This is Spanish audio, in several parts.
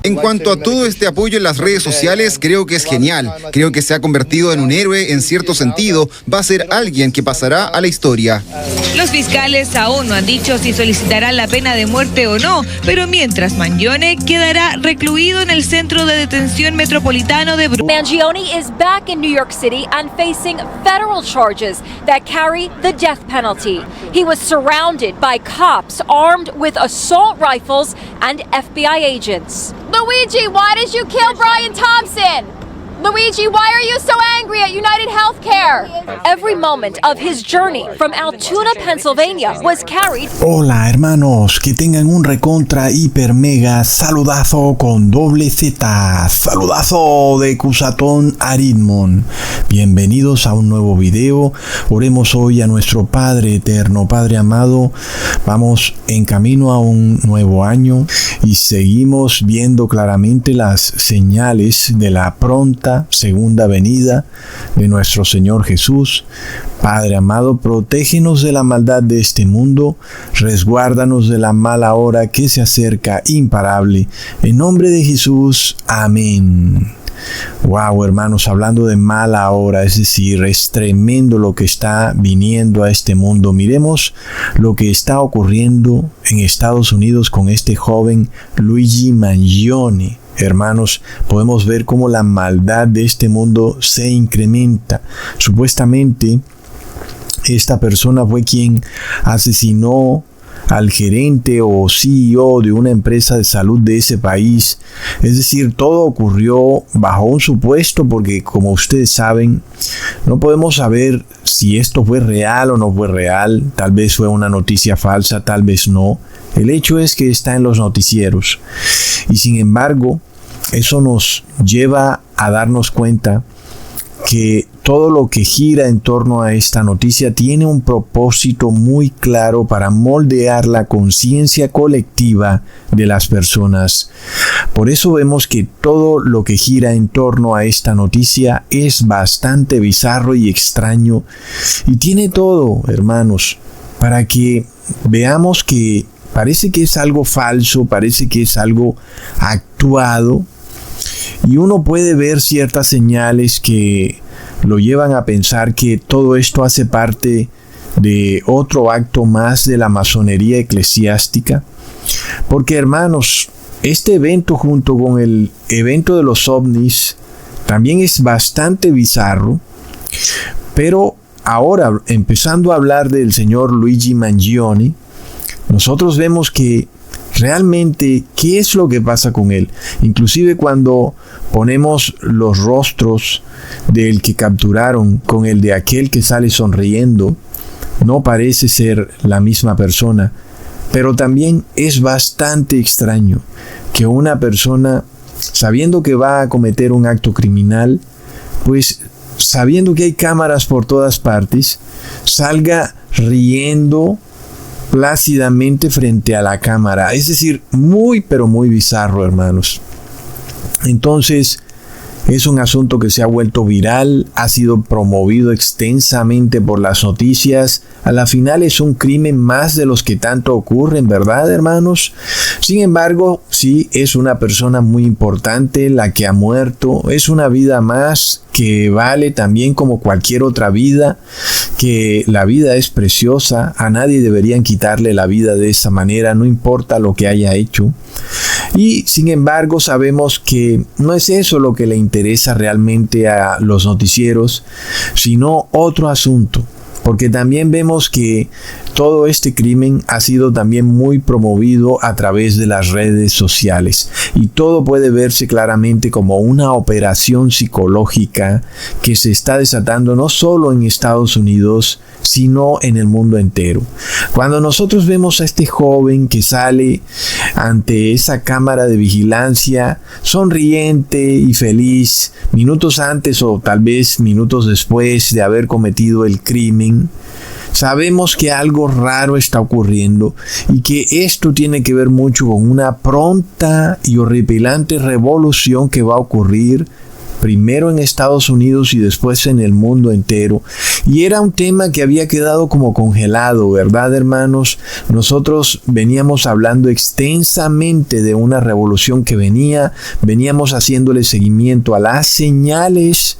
En cuanto a todo este apoyo en las redes sociales, creo que es genial. Creo que se ha convertido en un héroe en cierto sentido. Va a ser alguien que pasará a la historia. Los fiscales aún no han dicho si solicitarán la pena de muerte o no, pero mientras Mangione quedará recluido en el centro de detención metropolitano de Brooklyn. Mangione is back in New York City and facing federal charges that carry the death penalty. He was surrounded by cops armed with assault rifles and FBI agents. Luigi, why did you kill Brian Thompson? Luigi, why are you so angry at United Healthcare? Every moment of his journey from Altoona, Pennsylvania was carried. Hola hermanos, que tengan un recontra hiper mega saludazo con doble Z, saludazo de Cusatón Aritmon. Bienvenidos a un nuevo video. Oremos hoy a nuestro Padre eterno, Padre amado. Vamos en camino a un nuevo año y seguimos viendo claramente las señales de la pronta segunda venida de nuestro Señor Jesús. Padre amado, protégenos de la maldad de este mundo, resguárdanos de la mala hora que se acerca imparable. En nombre de Jesús, amén. Wow, hermanos, hablando de mala hora, es decir, es tremendo lo que está viniendo a este mundo. Miremos lo que está ocurriendo en Estados Unidos con este joven Luigi Mangione. Hermanos, podemos ver cómo la maldad de este mundo se incrementa. Supuestamente, esta persona fue quien asesinó al gerente o CEO de una empresa de salud de ese país. Es decir, todo ocurrió bajo un supuesto porque, como ustedes saben, no podemos saber si esto fue real o no fue real. Tal vez fue una noticia falsa, tal vez no. El hecho es que está en los noticieros. Y sin embargo, eso nos lleva a darnos cuenta que todo lo que gira en torno a esta noticia tiene un propósito muy claro para moldear la conciencia colectiva de las personas. Por eso vemos que todo lo que gira en torno a esta noticia es bastante bizarro y extraño. Y tiene todo, hermanos, para que veamos que parece que es algo falso, parece que es algo actuado. Y uno puede ver ciertas señales que lo llevan a pensar que todo esto hace parte de otro acto más de la masonería eclesiástica. Porque, hermanos, este evento junto con el evento de los ovnis también es bastante bizarro. Pero ahora, empezando a hablar del señor Luigi Mangione, nosotros vemos que realmente, ¿qué es lo que pasa con él? Inclusive cuando ponemos los rostros del que capturaron con el de aquel que sale sonriendo, no parece ser la misma persona. Pero también es bastante extraño que una persona, sabiendo que va a cometer un acto criminal, pues sabiendo que hay cámaras por todas partes, salga riendo plácidamente frente a la cámara. Es decir, muy pero muy bizarro, hermanos. Entonces, es un asunto que se ha vuelto viral, ha sido promovido extensamente por las noticias. A la final es un crimen más de los que tanto ocurren, ¿verdad, hermanos? Sin embargo, sí, es una persona muy importante la que ha muerto. Es una vida más que vale también como cualquier otra vida, que la vida es preciosa. A nadie deberían quitarle la vida de esa manera, no importa lo que haya hecho. Y sin embargo sabemos que no es eso lo que le interesa realmente a los noticieros, sino otro asunto. Porque también vemos que todo este crimen ha sido también muy promovido a través de las redes sociales. Y todo puede verse claramente como una operación psicológica que se está desatando no solo en Estados Unidos, sino en el mundo entero. Cuando nosotros vemos a este joven que sale ante esa cámara de vigilancia, sonriente y feliz, minutos antes o tal vez minutos después de haber cometido el crimen, sabemos que algo raro está ocurriendo y que esto tiene que ver mucho con una pronta y horripilante revolución que va a ocurrir primero en Estados Unidos y después en el mundo entero. Y era un tema que había quedado como congelado, ¿verdad, hermanos? Nosotros veníamos hablando extensamente de una revolución que veníamos haciéndole seguimiento a las señales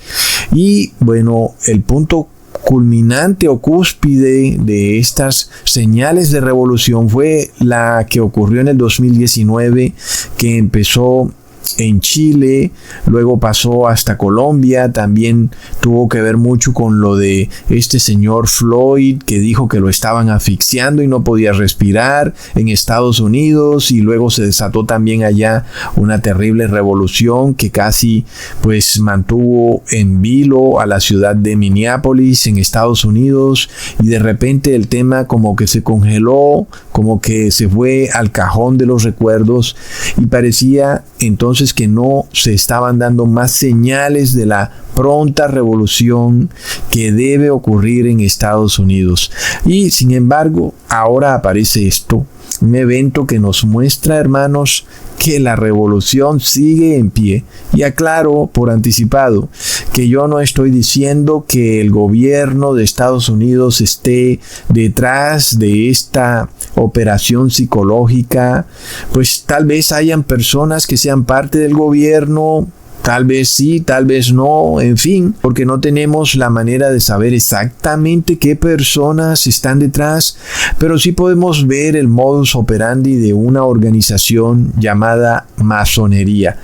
y, bueno, el punto culminante o cúspide de estas señales de revolución fue la que ocurrió en el 2019, que empezó en Chile, luego pasó hasta Colombia, también tuvo que ver mucho con lo de este señor Floyd que dijo que lo estaban asfixiando y no podía respirar en Estados Unidos, y luego se desató también allá una terrible revolución que casi pues mantuvo en vilo a la ciudad de Minneapolis en Estados Unidos, y de repente el tema como que se congeló, como que se fue al cajón de los recuerdos, y parecía entonces que no se estaban dando más señales de la pronta revolución que debe ocurrir en Estados Unidos. Y sin embargo, ahora aparece esto, un evento que nos muestra, hermanos, que la revolución sigue en pie. Y aclaro por anticipado que yo no estoy diciendo que el gobierno de Estados Unidos esté detrás de esta operación psicológica. Pues tal vez hayan personas que sean parte del gobierno, tal vez sí, tal vez no, en fin, porque no tenemos la manera de saber exactamente qué personas están detrás, pero sí podemos ver el modus operandi de una organización llamada masonería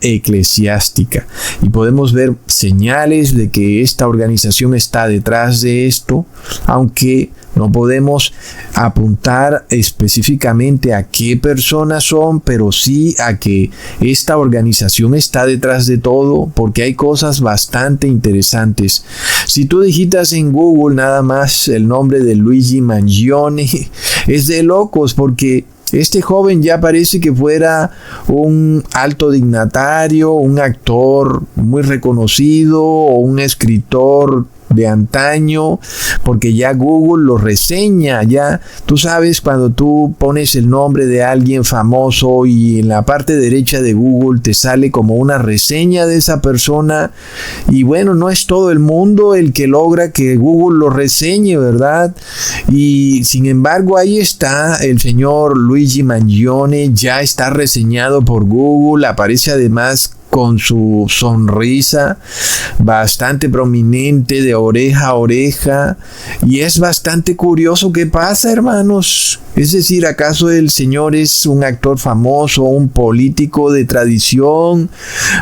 eclesiástica, y podemos ver señales de que esta organización está detrás de esto, aunque no podemos apuntar específicamente a qué personas son, pero sí a que esta organización está detrás de todo, porque hay cosas bastante interesantes. Si tú digitas en Google nada más el nombre de Luigi Mangione, es de locos, porque este joven ya parece que fuera un alto dignatario, un actor muy reconocido o un escritor de antaño, porque ya Google lo reseña. Ya tú sabes, cuando tú pones el nombre de alguien famoso y en la parte derecha de Google te sale como una reseña de esa persona, y bueno, no es todo el mundo el que logra que Google lo reseñe, ¿verdad? Y sin embargo ahí está el señor Luigi Mangione, ya está reseñado por Google, aparece además con su sonrisa bastante prominente de oreja a oreja, y es bastante curioso qué pasa, hermanos. Es decir, ¿acaso el señor es un actor famoso, un político de tradición?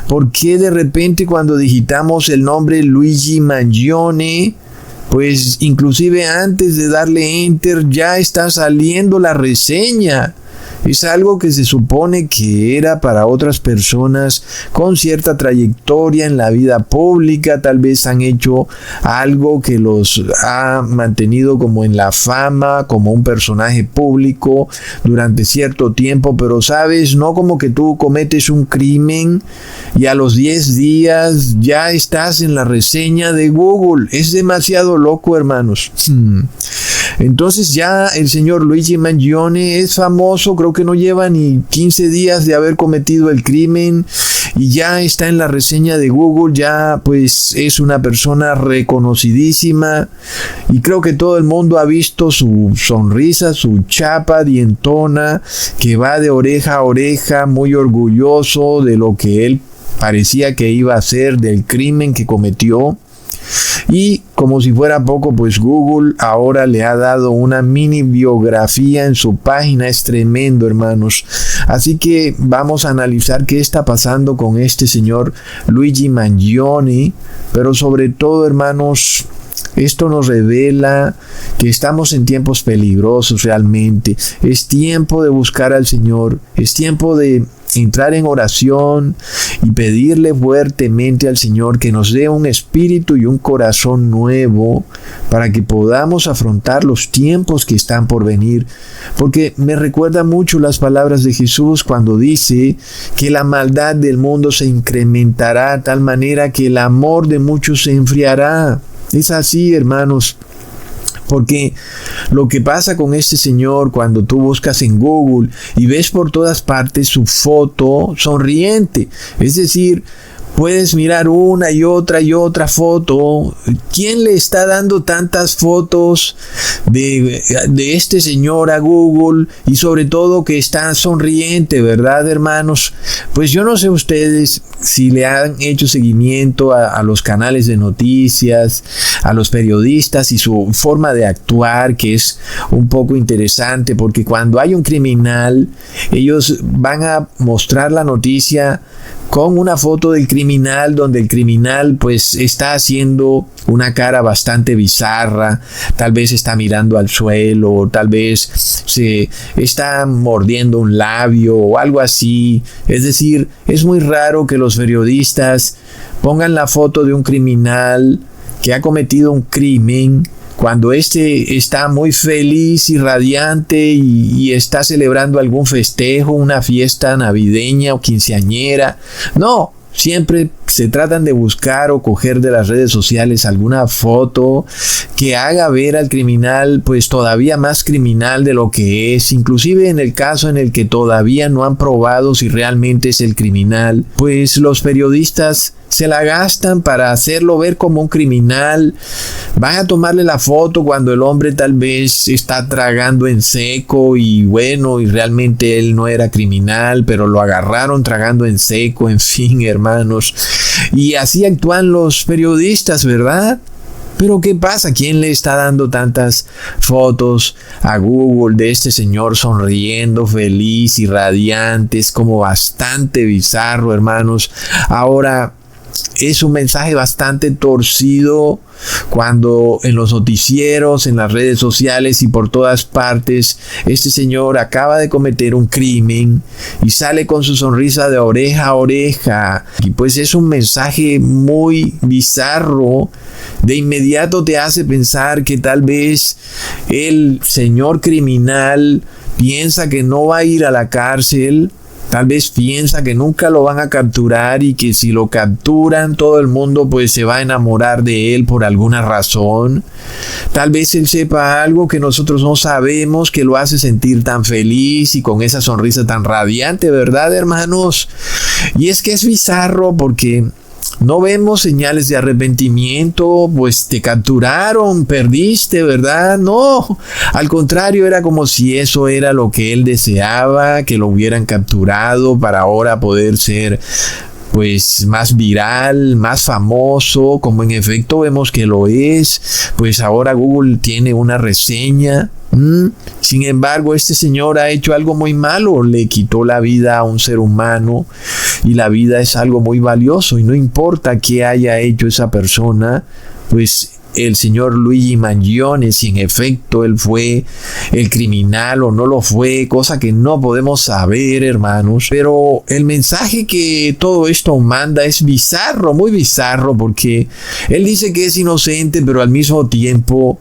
¿Por qué de repente cuando digitamos el nombre Luigi Mangione, pues inclusive antes de darle enter ya está saliendo la reseña? Es algo que se supone que era para otras personas con cierta trayectoria en la vida pública. Tal vez han hecho algo que los ha mantenido como en la fama, como un personaje público durante cierto tiempo, pero sabes, no como que tú cometes un crimen y a los 10 días ya estás en la reseña de Google. Es demasiado loco, hermanos. Entonces ya el señor Luigi Mangione es famoso, creo que no lleva ni 15 días de haber cometido el crimen y ya está en la reseña de Google, ya pues es una persona reconocidísima, y creo que todo el mundo ha visto su sonrisa, su chapa dientona que va de oreja a oreja, muy orgulloso de lo que él parecía que iba a hacer, del crimen que cometió. Y como si fuera poco, pues Google ahora le ha dado una mini biografía en su página. Es tremendo, hermanos. Así que vamos a analizar qué está pasando con este señor Luigi Mangione. Pero sobre todo, hermanos, esto nos revela que estamos en tiempos peligrosos realmente. Es tiempo de buscar al Señor. Es tiempo de entrar en oración y pedirle fuertemente al Señor que nos dé un espíritu y un corazón nuevo para que podamos afrontar los tiempos que están por venir. Porque me recuerda mucho las palabras de Jesús cuando dice que la maldad del mundo se incrementará de tal manera que el amor de muchos se enfriará. Es así, hermanos. Porque lo que pasa con este señor, cuando tú buscas en Google y ves por todas partes su foto sonriente, es decir, puedes mirar una y otra foto. ¿Quién le está dando tantas fotos de este señor a Google? Y sobre todo que está sonriente, ¿verdad, hermanos? Pues yo no sé ustedes si le han hecho seguimiento a los canales de noticias, a los periodistas y su forma de actuar, que es un poco interesante, porque cuando hay un criminal, ellos van a mostrar la noticia con una foto del criminal, donde el criminal pues está haciendo una cara bastante bizarra, tal vez está mirando al suelo, tal vez se está mordiendo un labio o algo así. Es decir, es muy raro que los periodistas pongan la foto de un criminal que ha cometido un crimen cuando este está muy feliz y radiante y está celebrando algún festejo, una fiesta navideña o quinceañera. No, siempre se tratan de buscar o coger de las redes sociales alguna foto que haga ver al criminal pues todavía más criminal de lo que es, inclusive en el caso en el que todavía no han probado si realmente es el criminal, pues los periodistas se la gastan para hacerlo ver como un criminal. Van a tomarle la foto cuando el hombre tal vez está tragando en seco y bueno, y realmente él no era criminal, pero lo agarraron tragando en seco, en fin, hermanos. Y así actúan los periodistas, ¿verdad? Pero ¿qué pasa? ¿Quién le está dando tantas fotos a Google de este señor sonriendo, feliz y radiante? Es como bastante bizarro, hermanos. Ahora, es un mensaje bastante torcido cuando en los noticieros, en las redes sociales y por todas partes, este señor acaba de cometer un crimen y sale con su sonrisa de oreja a oreja. Y pues es un mensaje muy bizarro. De inmediato te hace pensar que tal vez el señor criminal piensa que no va a ir a la cárcel. Tal vez piensa que nunca lo van a capturar y que si lo capturan todo el mundo pues se va a enamorar de él por alguna razón. Tal vez él sepa algo que nosotros no sabemos que lo hace sentir tan feliz y con esa sonrisa tan radiante, ¿verdad, hermanos? Y es que es bizarro porque no vemos señales de arrepentimiento, pues te capturaron, perdiste, ¿verdad? No, al contrario, era como si eso era lo que él deseaba, que lo hubieran capturado para ahora poder ser pues más viral, más famoso, como en efecto vemos que lo es. Pues ahora Google tiene una reseña. Sin embargo, este señor ha hecho algo muy malo, le quitó la vida a un ser humano y la vida es algo muy valioso y no importa qué haya hecho esa persona, pues el señor Luigi Mangione, si en efecto él fue el criminal o no lo fue, cosa que no podemos saber, hermanos. Pero el mensaje que todo esto manda es bizarro, muy bizarro, porque él dice que es inocente, pero al mismo tiempo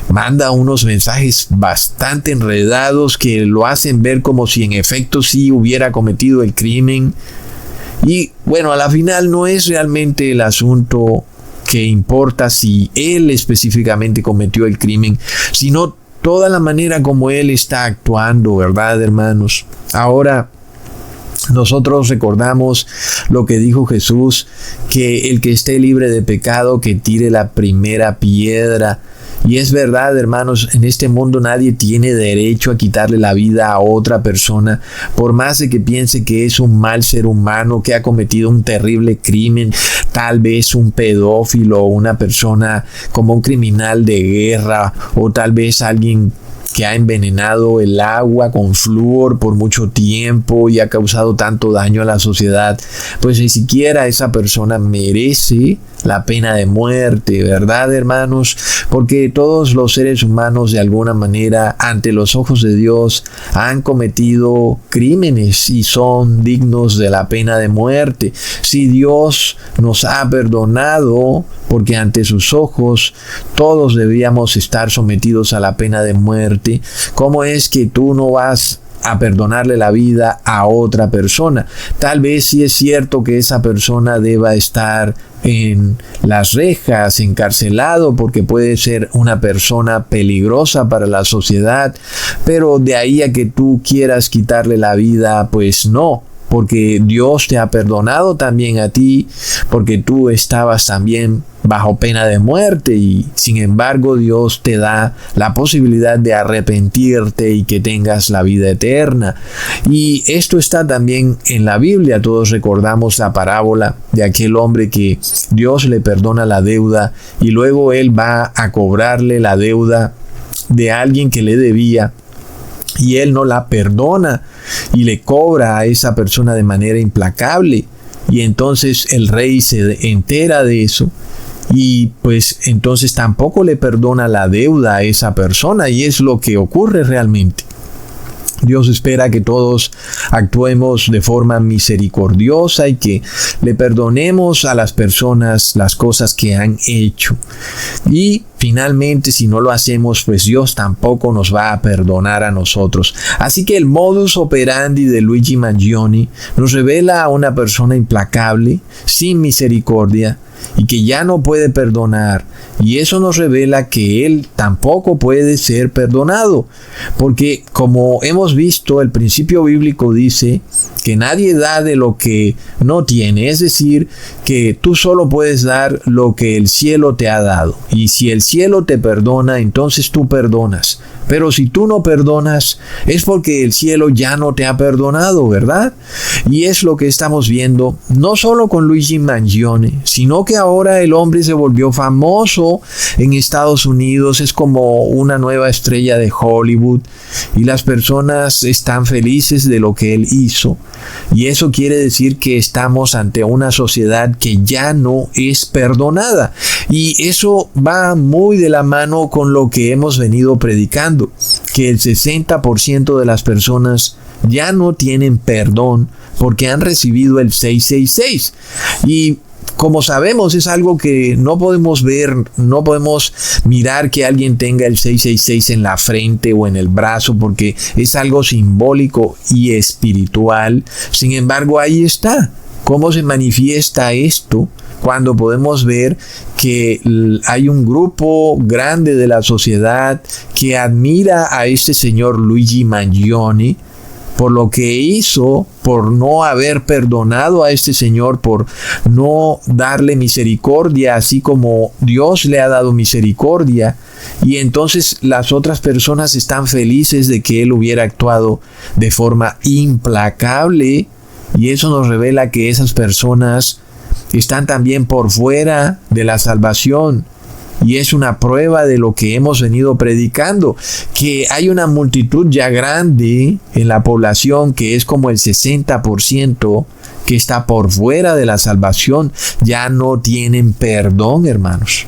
manda unos mensajes bastante enredados que lo hacen ver como si en efecto sí hubiera cometido el crimen. Y bueno, a la final no es realmente el asunto que importa si él específicamente cometió el crimen, sino toda la manera como él está actuando, ¿verdad, hermanos? Ahora, nosotros recordamos lo que dijo Jesús, que el que esté libre de pecado, que tire la primera piedra. Y es verdad, hermanos, en este mundo nadie tiene derecho a quitarle la vida a otra persona, por más de que piense que es un mal ser humano, que ha cometido un terrible crimen, tal vez un pedófilo o una persona como un criminal de guerra, o tal vez alguien que ha envenenado el agua con flúor por mucho tiempo y ha causado tanto daño a la sociedad, pues ni siquiera esa persona merece la pena de muerte, ¿verdad, hermanos? Porque todos los seres humanos de alguna manera ante los ojos de Dios han cometido crímenes y son dignos de la pena de muerte. Si Dios nos ha perdonado, porque ante sus ojos todos debíamos estar sometidos a la pena de muerte, ¿cómo es que tú no vas a perdonarle la vida a otra persona? Tal vez sí es cierto que esa persona deba estar en las rejas, encarcelado, porque puede ser una persona peligrosa para la sociedad, pero de ahí a que tú quieras quitarle la vida, pues no. porque Dios te ha perdonado también a ti, porque tú estabas también bajo pena de muerte y sin embargo Dios te da la posibilidad de arrepentirte y que tengas la vida eterna. Y esto está también en la Biblia. Todos recordamos la parábola de aquel hombre que Dios le perdona la deuda y luego él va a cobrarle la deuda de alguien que le debía y él no la perdona y le cobra a esa persona de manera implacable. Y entonces el rey se entera de eso y pues entonces tampoco le perdona la deuda a esa persona, y es lo que ocurre realmente. Dios espera que todos actuemos de forma misericordiosa y que le perdonemos a las personas las cosas que han hecho. Y finalmente, si no lo hacemos, pues Dios tampoco nos va a perdonar a nosotros. Así que el modus operandi de Luigi Mangione nos revela a una persona implacable, sin misericordia, y que ya no puede perdonar, y eso nos revela que él tampoco puede ser perdonado, porque como hemos visto, el principio bíblico dice que nadie da de lo que no tiene, es decir, que tú solo puedes dar lo que el cielo te ha dado, y si el cielo te perdona, entonces tú perdonas. Pero si tú no perdonas, es porque el cielo ya no te ha perdonado, ¿verdad? Y es lo que estamos viendo, no solo con Luigi Mangione, sino que ahora el hombre se volvió famoso en Estados Unidos, es como una nueva estrella de Hollywood, y las personas están felices de lo que él hizo. Y eso quiere decir que estamos ante una sociedad que ya no es perdonada. Y eso va muy de la mano con lo que hemos venido predicando, que el 60% de las personas ya no tienen perdón porque han recibido el 666. Y como sabemos, es algo que no podemos ver, no podemos mirar que alguien tenga el 666 en la frente o en el brazo, porque es algo simbólico y espiritual. Sin embargo, ahí está. ¿Cómo se manifiesta esto? Cuando podemos ver que hay un grupo grande de la sociedad que admira a este señor Luigi Mangione por lo que hizo, por no haber perdonado a este señor, por no darle misericordia, así como Dios le ha dado misericordia. Y entonces las otras personas están felices de que él hubiera actuado de forma implacable, y eso nos revela que esas personas están también por fuera de la salvación. Y es una prueba de lo que hemos venido predicando, que hay una multitud ya grande en la población, que es como el 60%, que está por fuera de la salvación. Ya no tienen perdón, hermanos.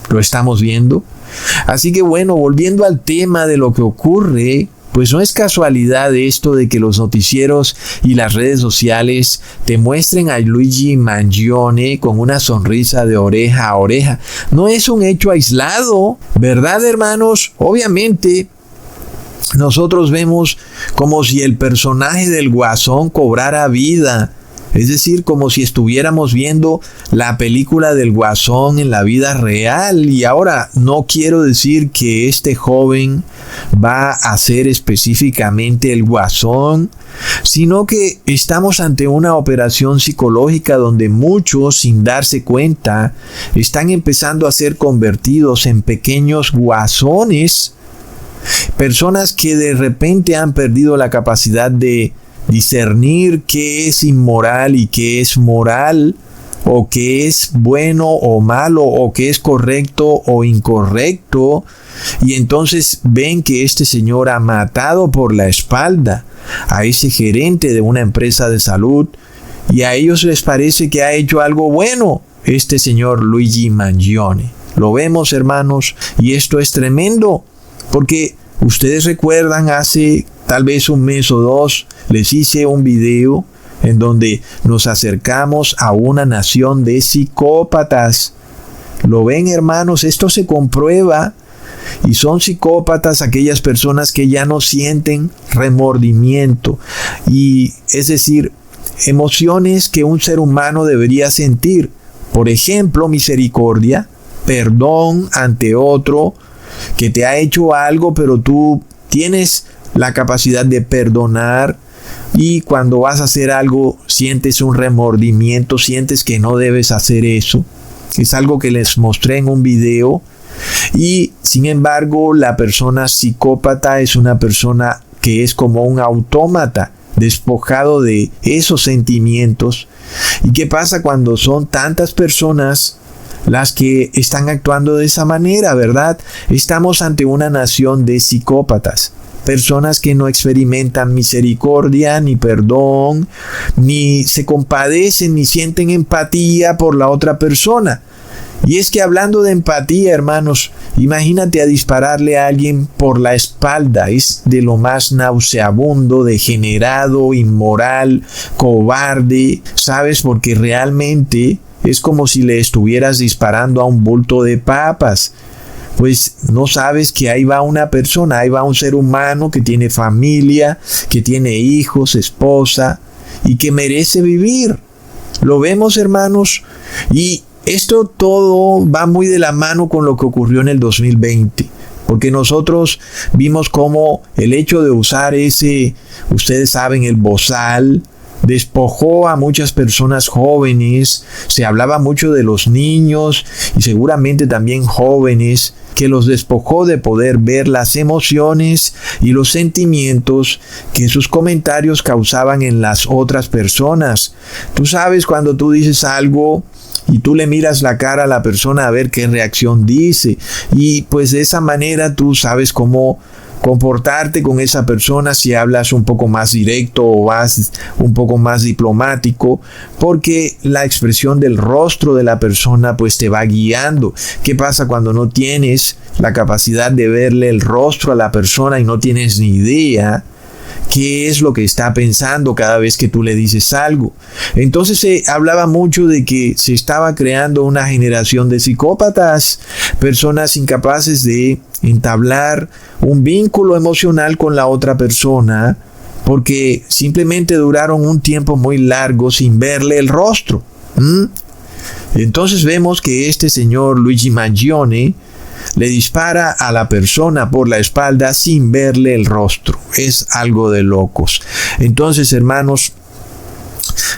¿Lo estamos viendo? Así que bueno, volviendo al tema de lo que ocurre, pues no es casualidad esto de que los noticieros y las redes sociales te muestren a Luigi Mangione con una sonrisa de oreja a oreja. No es un hecho aislado, ¿verdad, hermanos? Obviamente, nosotros vemos como si el personaje del Guasón cobrara vida. Es decir, como si estuviéramos viendo la película del Guasón en la vida real. Y ahora, no quiero decir que este joven va a ser específicamente el Guasón, sino que estamos ante una operación psicológica donde muchos, sin darse cuenta, están empezando a ser convertidos en pequeños guasones. Personas que de repente han perdido la capacidad de discernir qué es inmoral y qué es moral, o qué es bueno o malo, o qué es correcto o incorrecto. Y entonces ven que este señor ha matado por la espalda a ese gerente de una empresa de salud, y a ellos les parece que ha hecho algo bueno este señor Luigi Mangione. Lo vemos, hermanos, y esto es tremendo, porque ustedes recuerdan, hace tal vez un mes o dos, les hice un video en donde nos acercamos a una nación de psicópatas. ¿Lo ven, hermanos? Esto se comprueba. Y son psicópatas aquellas personas que ya no sienten remordimiento. Y es decir, emociones que un ser humano debería sentir. Por ejemplo, misericordia, perdón ante otro que te ha hecho algo, pero tú tienes la capacidad de perdonar y cuando vas a hacer algo sientes un remordimiento, sientes que no debes hacer eso. Es algo que les mostré en un video. Y sin embargo, la persona psicópata es una persona que es como un autómata, despojado de esos sentimientos. ¿Y qué pasa cuando son tantas personas las que están actuando de esa manera, verdad? Estamos ante una nación de psicópatas. Personas que no experimentan misericordia, ni perdón, ni se compadecen, ni sienten empatía por la otra persona. Y es que hablando de empatía, hermanos, imagínate a dispararle a alguien por la espalda. Es de lo más nauseabundo, degenerado, inmoral, cobarde, ¿sabes? Porque realmente es como si le estuvieras disparando a un bulto de papas. Pues no sabes que ahí va una persona, ahí va un ser humano que tiene familia, que tiene hijos, esposa y que merece vivir. Lo vemos, hermanos, y esto todo va muy de la mano con lo que ocurrió en el 2020. Porque nosotros vimos cómo el hecho de usar ese, ustedes saben, el bozal, despojó a muchas personas jóvenes. Se hablaba mucho de los niños y seguramente también jóvenes, que los despojó de poder ver las emociones y los sentimientos que sus comentarios causaban en las otras personas. Tú sabes, cuando tú dices algo y tú le miras la cara a la persona a ver qué reacción dice, y pues de esa manera tú sabes cómo comportarte con esa persona, si hablas un poco más directo o vas un poco más diplomático, porque la expresión del rostro de la persona pues te va guiando. ¿Qué pasa cuando no tienes la capacidad de verle el rostro a la persona y no tienes ni idea qué es lo que está pensando cada vez que tú le dices algo? Entonces se hablaba mucho de que se estaba creando una generación de psicópatas, personas incapaces de entablar un vínculo emocional con la otra persona porque simplemente duraron un tiempo muy largo sin verle el rostro. Entonces vemos que este señor Luigi Mangione le dispara a la persona por la espalda sin verle el rostro. Es algo de locos. Entonces, hermanos,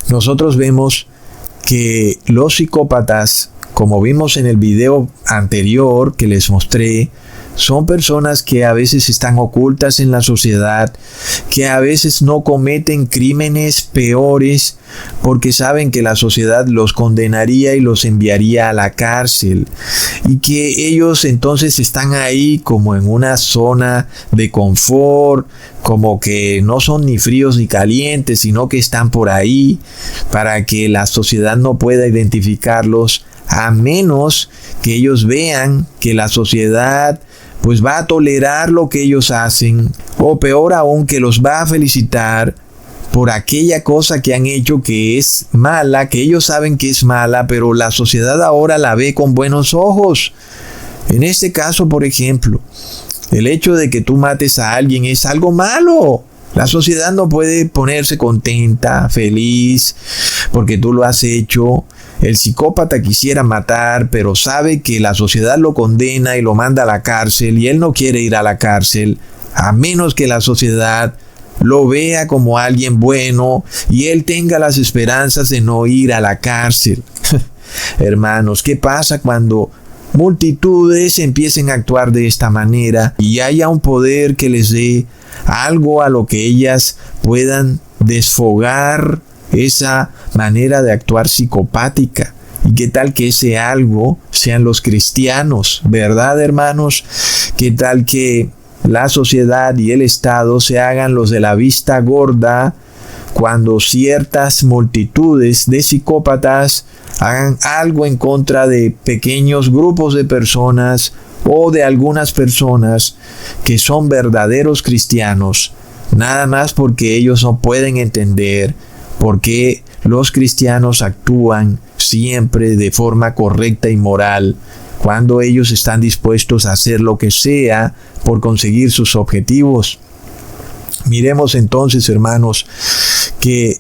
nosotros vemos que los psicópatas, como vimos en el video anterior que les mostré, son personas que a veces están ocultas en la sociedad, que a veces no cometen crímenes peores porque saben que la sociedad los condenaría y los enviaría a la cárcel, y que ellos entonces están ahí como en una zona de confort, como que no son ni fríos ni calientes, sino que están por ahí para que la sociedad no pueda identificarlos, a menos que ellos vean que la sociedad pues va a tolerar lo que ellos hacen, o peor aún, que los va a felicitar por aquella cosa que han hecho que es mala, que ellos saben que es mala, pero la sociedad ahora la ve con buenos ojos. En este caso, por ejemplo, el hecho de que tú mates a alguien es algo malo. La sociedad no puede ponerse contenta, feliz, porque tú lo has hecho. El psicópata quisiera matar, pero sabe que la sociedad lo condena y lo manda a la cárcel, y él no quiere ir a la cárcel, a menos que la sociedad lo vea como alguien bueno y él tenga las esperanzas de no ir a la cárcel. Hermanos, ¿qué pasa cuando multitudes empiecen a actuar de esta manera y haya un poder que les dé algo a lo que ellas puedan desfogar esa manera de actuar psicopática? ¿Y qué tal que ese algo sean los cristianos? ¿Verdad, hermanos? ¿Qué tal que la sociedad y el Estado se hagan los de la vista gorda cuando ciertas multitudes de psicópatas hagan algo en contra de pequeños grupos de personas o de algunas personas que son verdaderos cristianos, nada más porque ellos no pueden entender por qué los cristianos actúan siempre de forma correcta y moral, cuando ellos están dispuestos a hacer lo que sea por conseguir sus objetivos? Miremos entonces, hermanos, que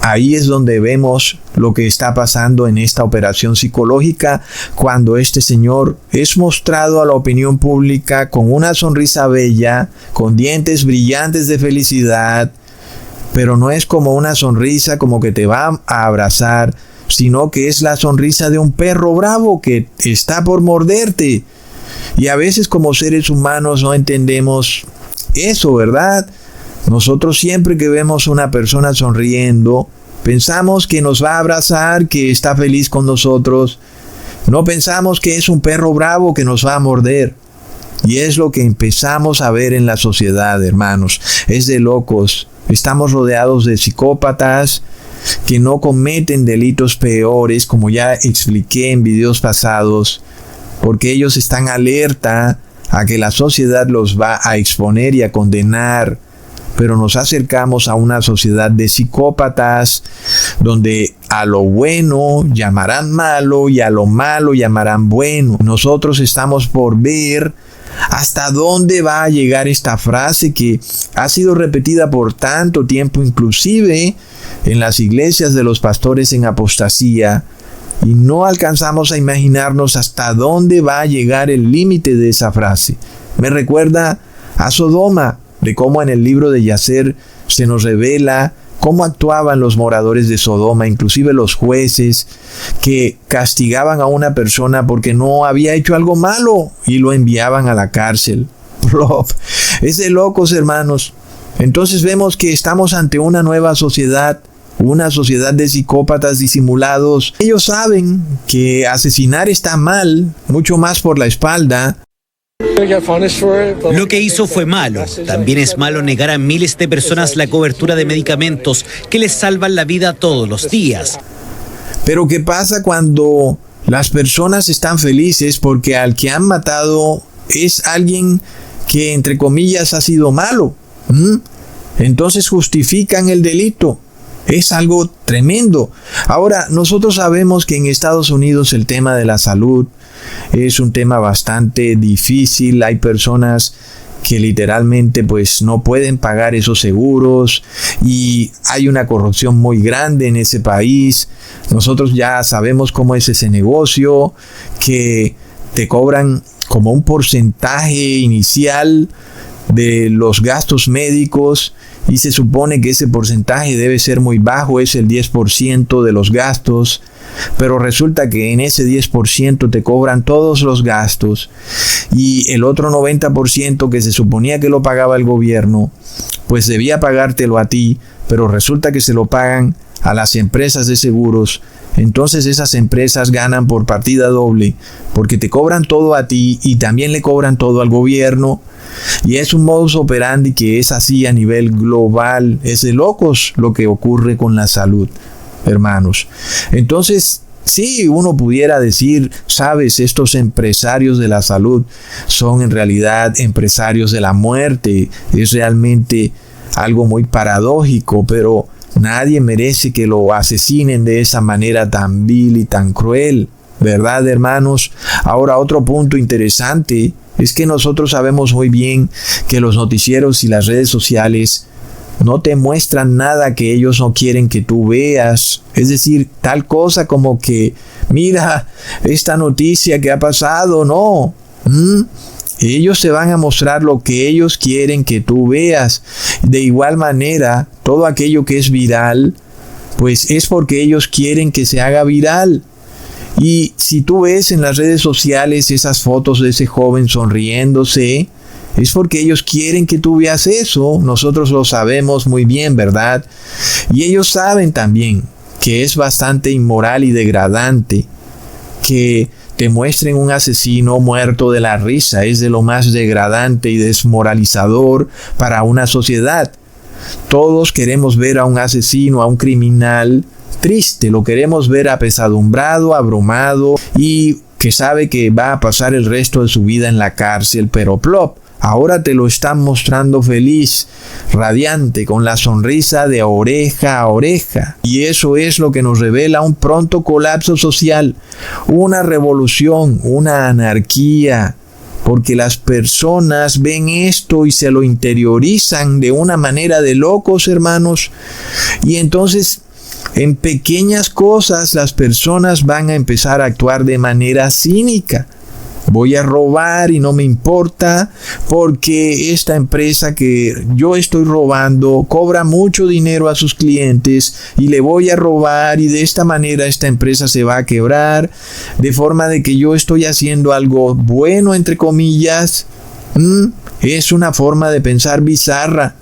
ahí es donde vemos lo que está pasando en esta operación psicológica, cuando este señor es mostrado a la opinión pública con una sonrisa bella, con dientes brillantes de felicidad, pero no es como una sonrisa como que te va a abrazar, sino que es la sonrisa de un perro bravo que está por morderte. Y a veces como seres humanos no entendemos eso, ¿verdad? Nosotros siempre que vemos una persona sonriendo, pensamos que nos va a abrazar, que está feliz con nosotros. No pensamos que es un perro bravo que nos va a morder. Y es lo que empezamos a ver en la sociedad, hermanos. Es de locos. Estamos rodeados de psicópatas que no cometen delitos peores, como ya expliqué en videos pasados, porque ellos están alerta a que la sociedad los va a exponer y a condenar. Pero nos acercamos a una sociedad de psicópatas donde a lo bueno llamarán malo y a lo malo llamarán bueno. Nosotros estamos por ver hasta dónde va a llegar esta frase que ha sido repetida por tanto tiempo, inclusive en las iglesias de los pastores en apostasía, y no alcanzamos a imaginarnos hasta dónde va a llegar el límite de esa frase. Me recuerda a Sodoma, de cómo en el libro de Yacer se nos revela cómo actuaban los moradores de Sodoma, inclusive los jueces que castigaban a una persona porque no había hecho algo malo y lo enviaban a la cárcel. Es de locos, hermanos. Entonces vemos que estamos ante una nueva sociedad, una sociedad de psicópatas disimulados. Ellos saben que asesinar está mal, mucho más por la espalda. Lo que hizo fue malo. También es malo negar a miles de personas la cobertura de medicamentos que les salvan la vida todos los días. Pero ¿qué pasa cuando las personas están felices porque al que han matado es alguien que entre comillas ha sido malo? Entonces justifican el delito. Es algo tremendo. Ahora, nosotros sabemos que en Estados Unidos el tema de la salud es un tema bastante difícil. Hay personas que literalmente pues no pueden pagar esos seguros y hay una corrupción muy grande en ese país. Nosotros ya sabemos cómo es ese negocio, que te cobran como un porcentaje inicial de los gastos médicos y se supone que ese porcentaje debe ser muy bajo, es el 10% de los gastos, pero resulta que en ese 10% te cobran todos los gastos y el otro 90% que se suponía que lo pagaba el gobierno, pues debía pagártelo a ti, pero resulta que se lo pagan a las empresas de seguros. Entonces esas empresas ganan por partida doble, porque te cobran todo a ti y también le cobran todo al gobierno. Y es un modus operandi que es así a nivel global. Es de locos lo que ocurre con la salud, hermanos. Entonces, sí, uno pudiera decir, sabes, estos empresarios de la salud son en realidad empresarios de la muerte. Es realmente algo muy paradójico, pero nadie merece que lo asesinen de esa manera tan vil y tan cruel, ¿verdad, hermanos? Ahora, otro punto interesante es que nosotros sabemos muy bien que los noticieros y las redes sociales no te muestran nada que ellos no quieren que tú veas. Es decir, tal cosa como que, mira, esta noticia que ha pasado, no. Ellos te van a mostrar lo que ellos quieren que tú veas. De igual manera, todo aquello que es viral, pues es porque ellos quieren que se haga viral. Y si tú ves en las redes sociales esas fotos de ese joven sonriéndose, es porque ellos quieren que tú veas eso. Nosotros lo sabemos muy bien, ¿verdad? Y ellos saben también que es bastante inmoral y degradante que te muestren un asesino muerto de la risa. Es de lo más degradante y desmoralizador para una sociedad. Todos queremos ver a un asesino, a un criminal triste, lo queremos ver apesadumbrado, abrumado y que sabe que va a pasar el resto de su vida en la cárcel, pero plop, ahora te lo están mostrando feliz, radiante, con la sonrisa de oreja a oreja. Y eso es lo que nos revela un pronto colapso social, una revolución, una anarquía, porque las personas ven esto y se lo interiorizan de una manera de locos, hermanos, y entonces en pequeñas cosas las personas van a empezar a actuar de manera cínica. Voy a robar y no me importa porque esta empresa que yo estoy robando cobra mucho dinero a sus clientes y le voy a robar y de esta manera esta empresa se va a quebrar, de forma de que yo estoy haciendo algo bueno, entre comillas. Es una forma de pensar bizarra.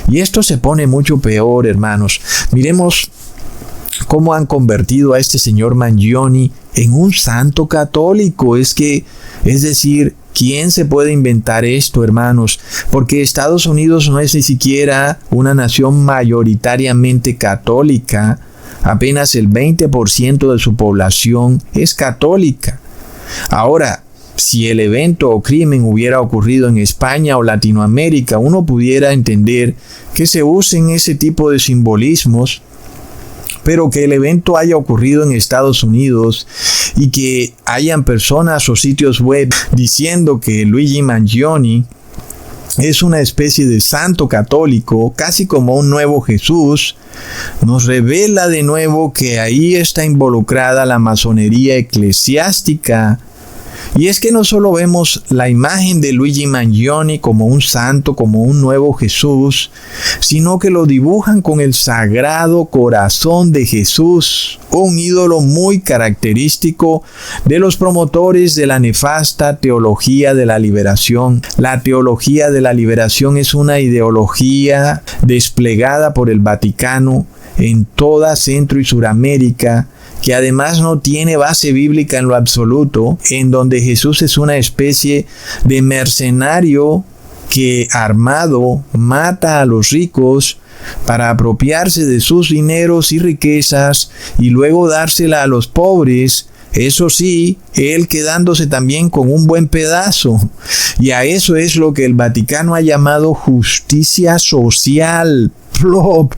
Y esto se pone mucho peor, hermanos. Miremos cómo han convertido a este señor Mangione en un santo católico. Es decir, ¿quién se puede inventar esto, hermanos? Porque Estados Unidos no es ni siquiera una nación mayoritariamente católica. Apenas el 20% de su población es católica. Ahora, si el evento o crimen hubiera ocurrido en España o Latinoamérica, uno pudiera entender que se usen ese tipo de simbolismos, pero que el evento haya ocurrido en Estados Unidos y que hayan personas o sitios web diciendo que Luigi Mangione es una especie de santo católico, casi como un nuevo Jesús, nos revela de nuevo que ahí está involucrada la masonería eclesiástica. Y es que no solo vemos la imagen de Luigi Mangione como un santo, como un nuevo Jesús, sino que lo dibujan con el Sagrado Corazón de Jesús, un ídolo muy característico de los promotores de la nefasta teología de la liberación. La teología de la liberación es una ideología desplegada por el Vaticano en toda Centro y Suramérica, que además no tiene base bíblica en lo absoluto, en donde Jesús es una especie de mercenario que armado mata a los ricos para apropiarse de sus dineros y riquezas y luego dársela a los pobres. Eso sí, él quedándose también con un buen pedazo. Y a eso es lo que el Vaticano ha llamado justicia social. Plop.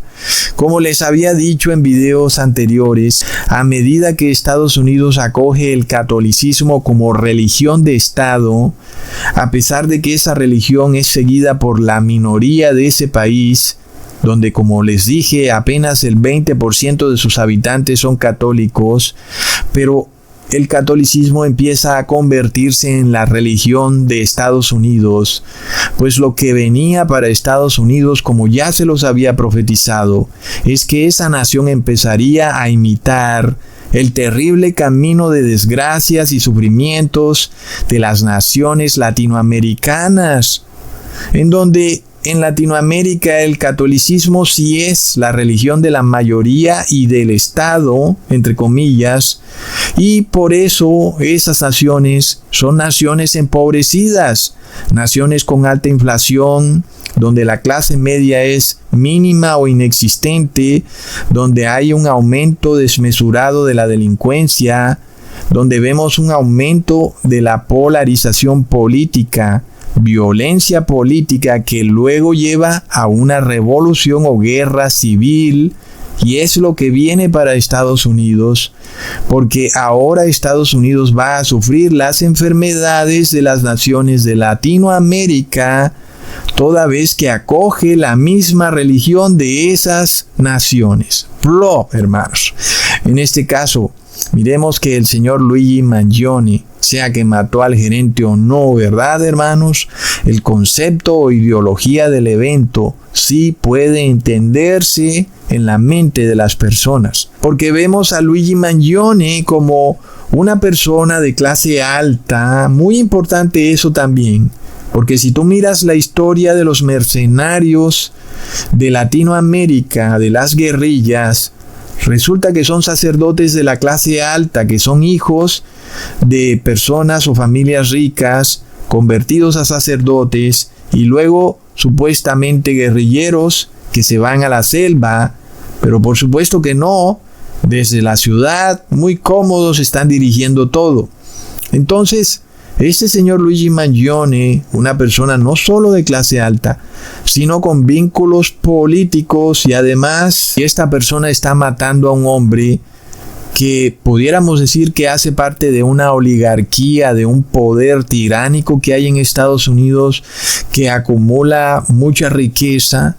Como les había dicho en videos anteriores, a medida que Estados Unidos acoge el catolicismo como religión de Estado, a pesar de que esa religión es seguida por la minoría de ese país, donde, como les dije, apenas el 20% de sus habitantes son católicos, pero el catolicismo empieza a convertirse en la religión de Estados Unidos, pues lo que venía para Estados Unidos, como ya se los había profetizado, es que esa nación empezaría a imitar el terrible camino de desgracias y sufrimientos de las naciones latinoamericanas, en donde en Latinoamérica el catolicismo sí es la religión de la mayoría y del Estado, entre comillas, y por eso esas naciones son naciones empobrecidas, naciones con alta inflación, donde la clase media es mínima o inexistente, donde hay un aumento desmesurado de la delincuencia, donde vemos un aumento de la polarización política, violencia política que luego lleva a una revolución o guerra civil, y es lo que viene para Estados Unidos, porque ahora Estados Unidos va a sufrir las enfermedades de las naciones de Latinoamérica, toda vez que acoge la misma religión de esas naciones. Hermanos, en este caso, miremos que el señor Luigi Mangione, sea que mató al gerente o no, ¿verdad, hermanos? El concepto o ideología del evento sí puede entenderse en la mente de las personas, porque vemos a Luigi Mangione como una persona de clase alta. Muy importante eso también, porque si tú miras la historia de los mercenarios de Latinoamérica, de las guerrillas, resulta que son sacerdotes de la clase alta, que son hijos de personas o familias ricas, convertidos a sacerdotes, y luego supuestamente guerrilleros que se van a la selva, pero por supuesto que no, desde la ciudad, muy cómodos, están dirigiendo todo. Entonces, este señor Luigi Mangione, una persona no solo de clase alta, sino con vínculos políticos, y además esta persona está matando a un hombre que pudiéramos decir que hace parte de una oligarquía, de un poder tiránico que hay en Estados Unidos, que acumula mucha riqueza,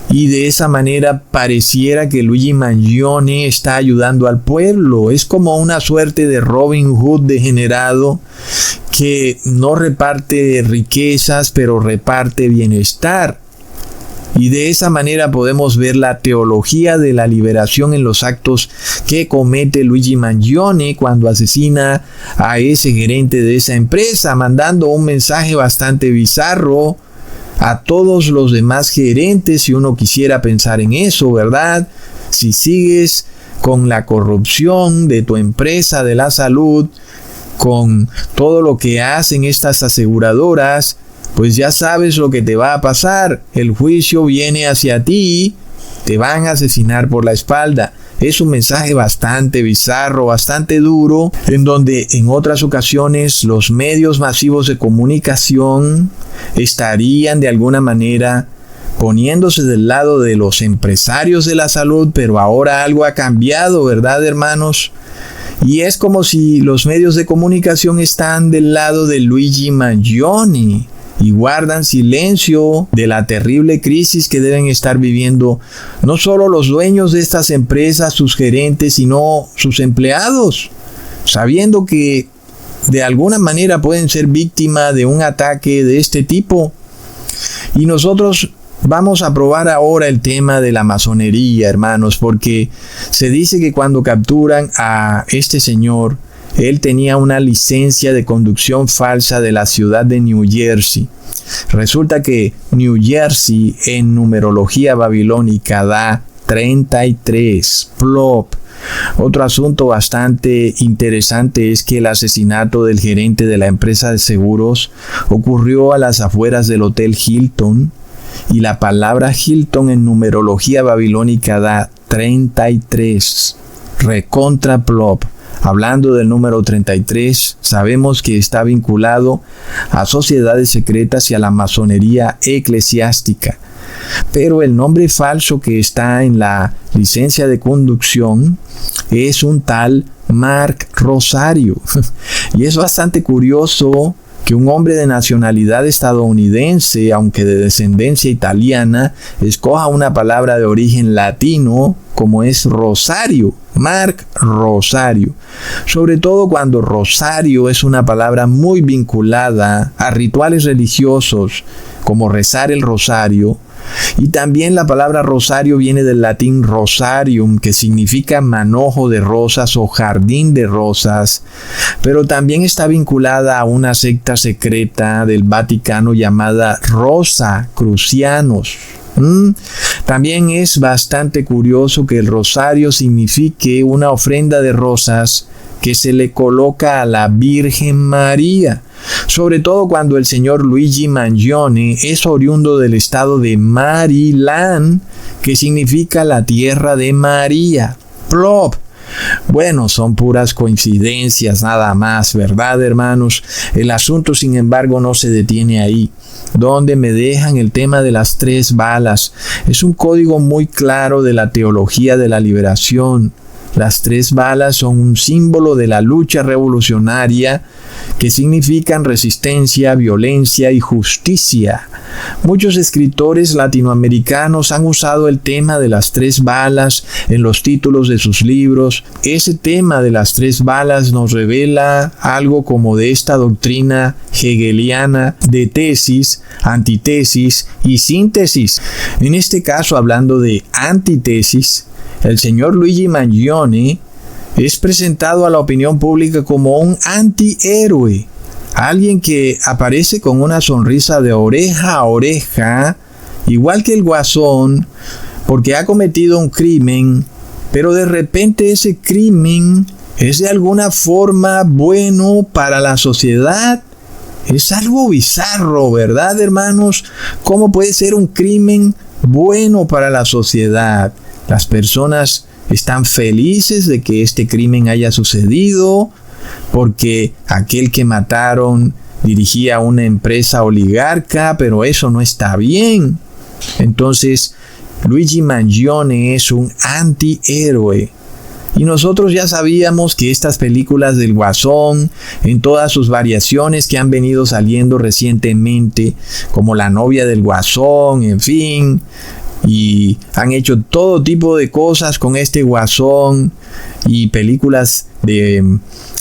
Y de esa manera pareciera que Luigi Mangione está ayudando al pueblo. Es como una suerte de Robin Hood degenerado que no reparte riquezas, pero reparte bienestar. Y de esa manera podemos ver la teología de la liberación en los actos que comete Luigi Mangione cuando asesina a ese gerente de esa empresa, mandando un mensaje bastante bizarro a todos los demás gerentes, si uno quisiera pensar en eso, ¿verdad? Si sigues con la corrupción de tu empresa de la salud, con todo lo que hacen estas aseguradoras, pues ya sabes lo que te va a pasar. El juicio viene hacia ti, te van a asesinar por la espalda. Es un mensaje bastante bizarro, bastante duro, en donde en otras ocasiones los medios masivos de comunicación estarían de alguna manera poniéndose del lado de los empresarios de la salud, pero ahora algo ha cambiado, ¿verdad, hermanos? Y es como si los medios de comunicación están del lado de Luigi Mangione y guardan silencio de la terrible crisis que deben estar viviendo no solo los dueños de estas empresas, sus gerentes, sino sus empleados, sabiendo que de alguna manera pueden ser víctimas de un ataque de este tipo. Y nosotros vamos a probar ahora el tema de la masonería, hermanos, porque se dice que cuando capturan a este señor, él tenía una licencia de conducción falsa de la ciudad de New Jersey. Resulta que New Jersey en numerología babilónica da 33, plop. Otro asunto bastante interesante es que el asesinato del gerente de la empresa de seguros ocurrió a las afueras del Hotel Hilton, y la palabra Hilton en numerología babilónica da 33, recontra plop. Hablando del número 33, sabemos que está vinculado a sociedades secretas y a la masonería eclesiástica. Pero el nombre falso que está en la licencia de conducción es un tal Mark Rosario. Y es bastante curioso que un hombre de nacionalidad estadounidense, aunque de descendencia italiana, escoja una palabra de origen latino como es Rosario, Mark Rosario. Sobre todo cuando Rosario es una palabra muy vinculada a rituales religiosos, como rezar el rosario. Y también la palabra rosario viene del latín rosarium, que significa manojo de rosas o jardín de rosas, pero también está vinculada a una secta secreta del Vaticano llamada Rosacrucianos. También es bastante curioso que el rosario signifique una ofrenda de rosas que se le coloca a la Virgen María, sobre todo cuando el señor Luigi Mangione es oriundo del estado de Maryland, que significa la tierra de María. Plop. Bueno, son puras coincidencias nada más, ¿verdad, hermanos? El asunto, sin embargo, no se detiene ahí. Donde me dejan el tema de las 3 balas. Es un código muy claro de la teología de la liberación. Las 3 balas son un símbolo de la lucha revolucionaria que significan resistencia, violencia y justicia. Muchos escritores latinoamericanos han usado el tema de las 3 balas en los títulos de sus libros. Ese tema de las 3 balas nos revela algo como de esta doctrina hegeliana de tesis, antitesis y síntesis. En este caso, hablando de antitesis, el señor Luigi Mangione es presentado a la opinión pública como un antihéroe, alguien que aparece con una sonrisa de oreja a oreja, igual que el Guasón, porque ha cometido un crimen, pero de repente ese crimen es de alguna forma bueno para la sociedad. Es algo bizarro, ¿verdad, hermanos? ¿Cómo puede ser un crimen bueno para la sociedad? Las personas están felices de que este crimen haya sucedido porque aquel que mataron dirigía una empresa oligarca, pero eso no está bien. Entonces, Luigi Mangione es un antihéroe. Y nosotros ya sabíamos que estas películas del Guasón, en todas sus variaciones que han venido saliendo recientemente, como La novia del Guasón, en fin, y han hecho todo tipo de cosas con este Guasón y películas de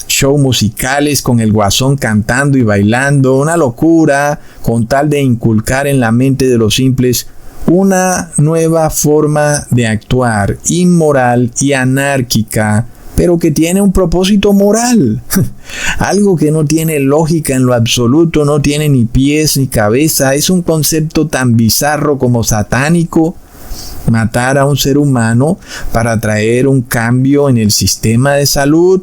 show musicales con el Guasón cantando y bailando, una locura, con tal de inculcar en la mente de los simples una nueva forma de actuar inmoral y anárquica, pero que tiene un propósito moral. Algo que no tiene lógica en lo absoluto, no tiene ni pies ni cabeza, es un concepto tan bizarro como satánico. Matar a un ser humano para traer un cambio en el sistema de salud.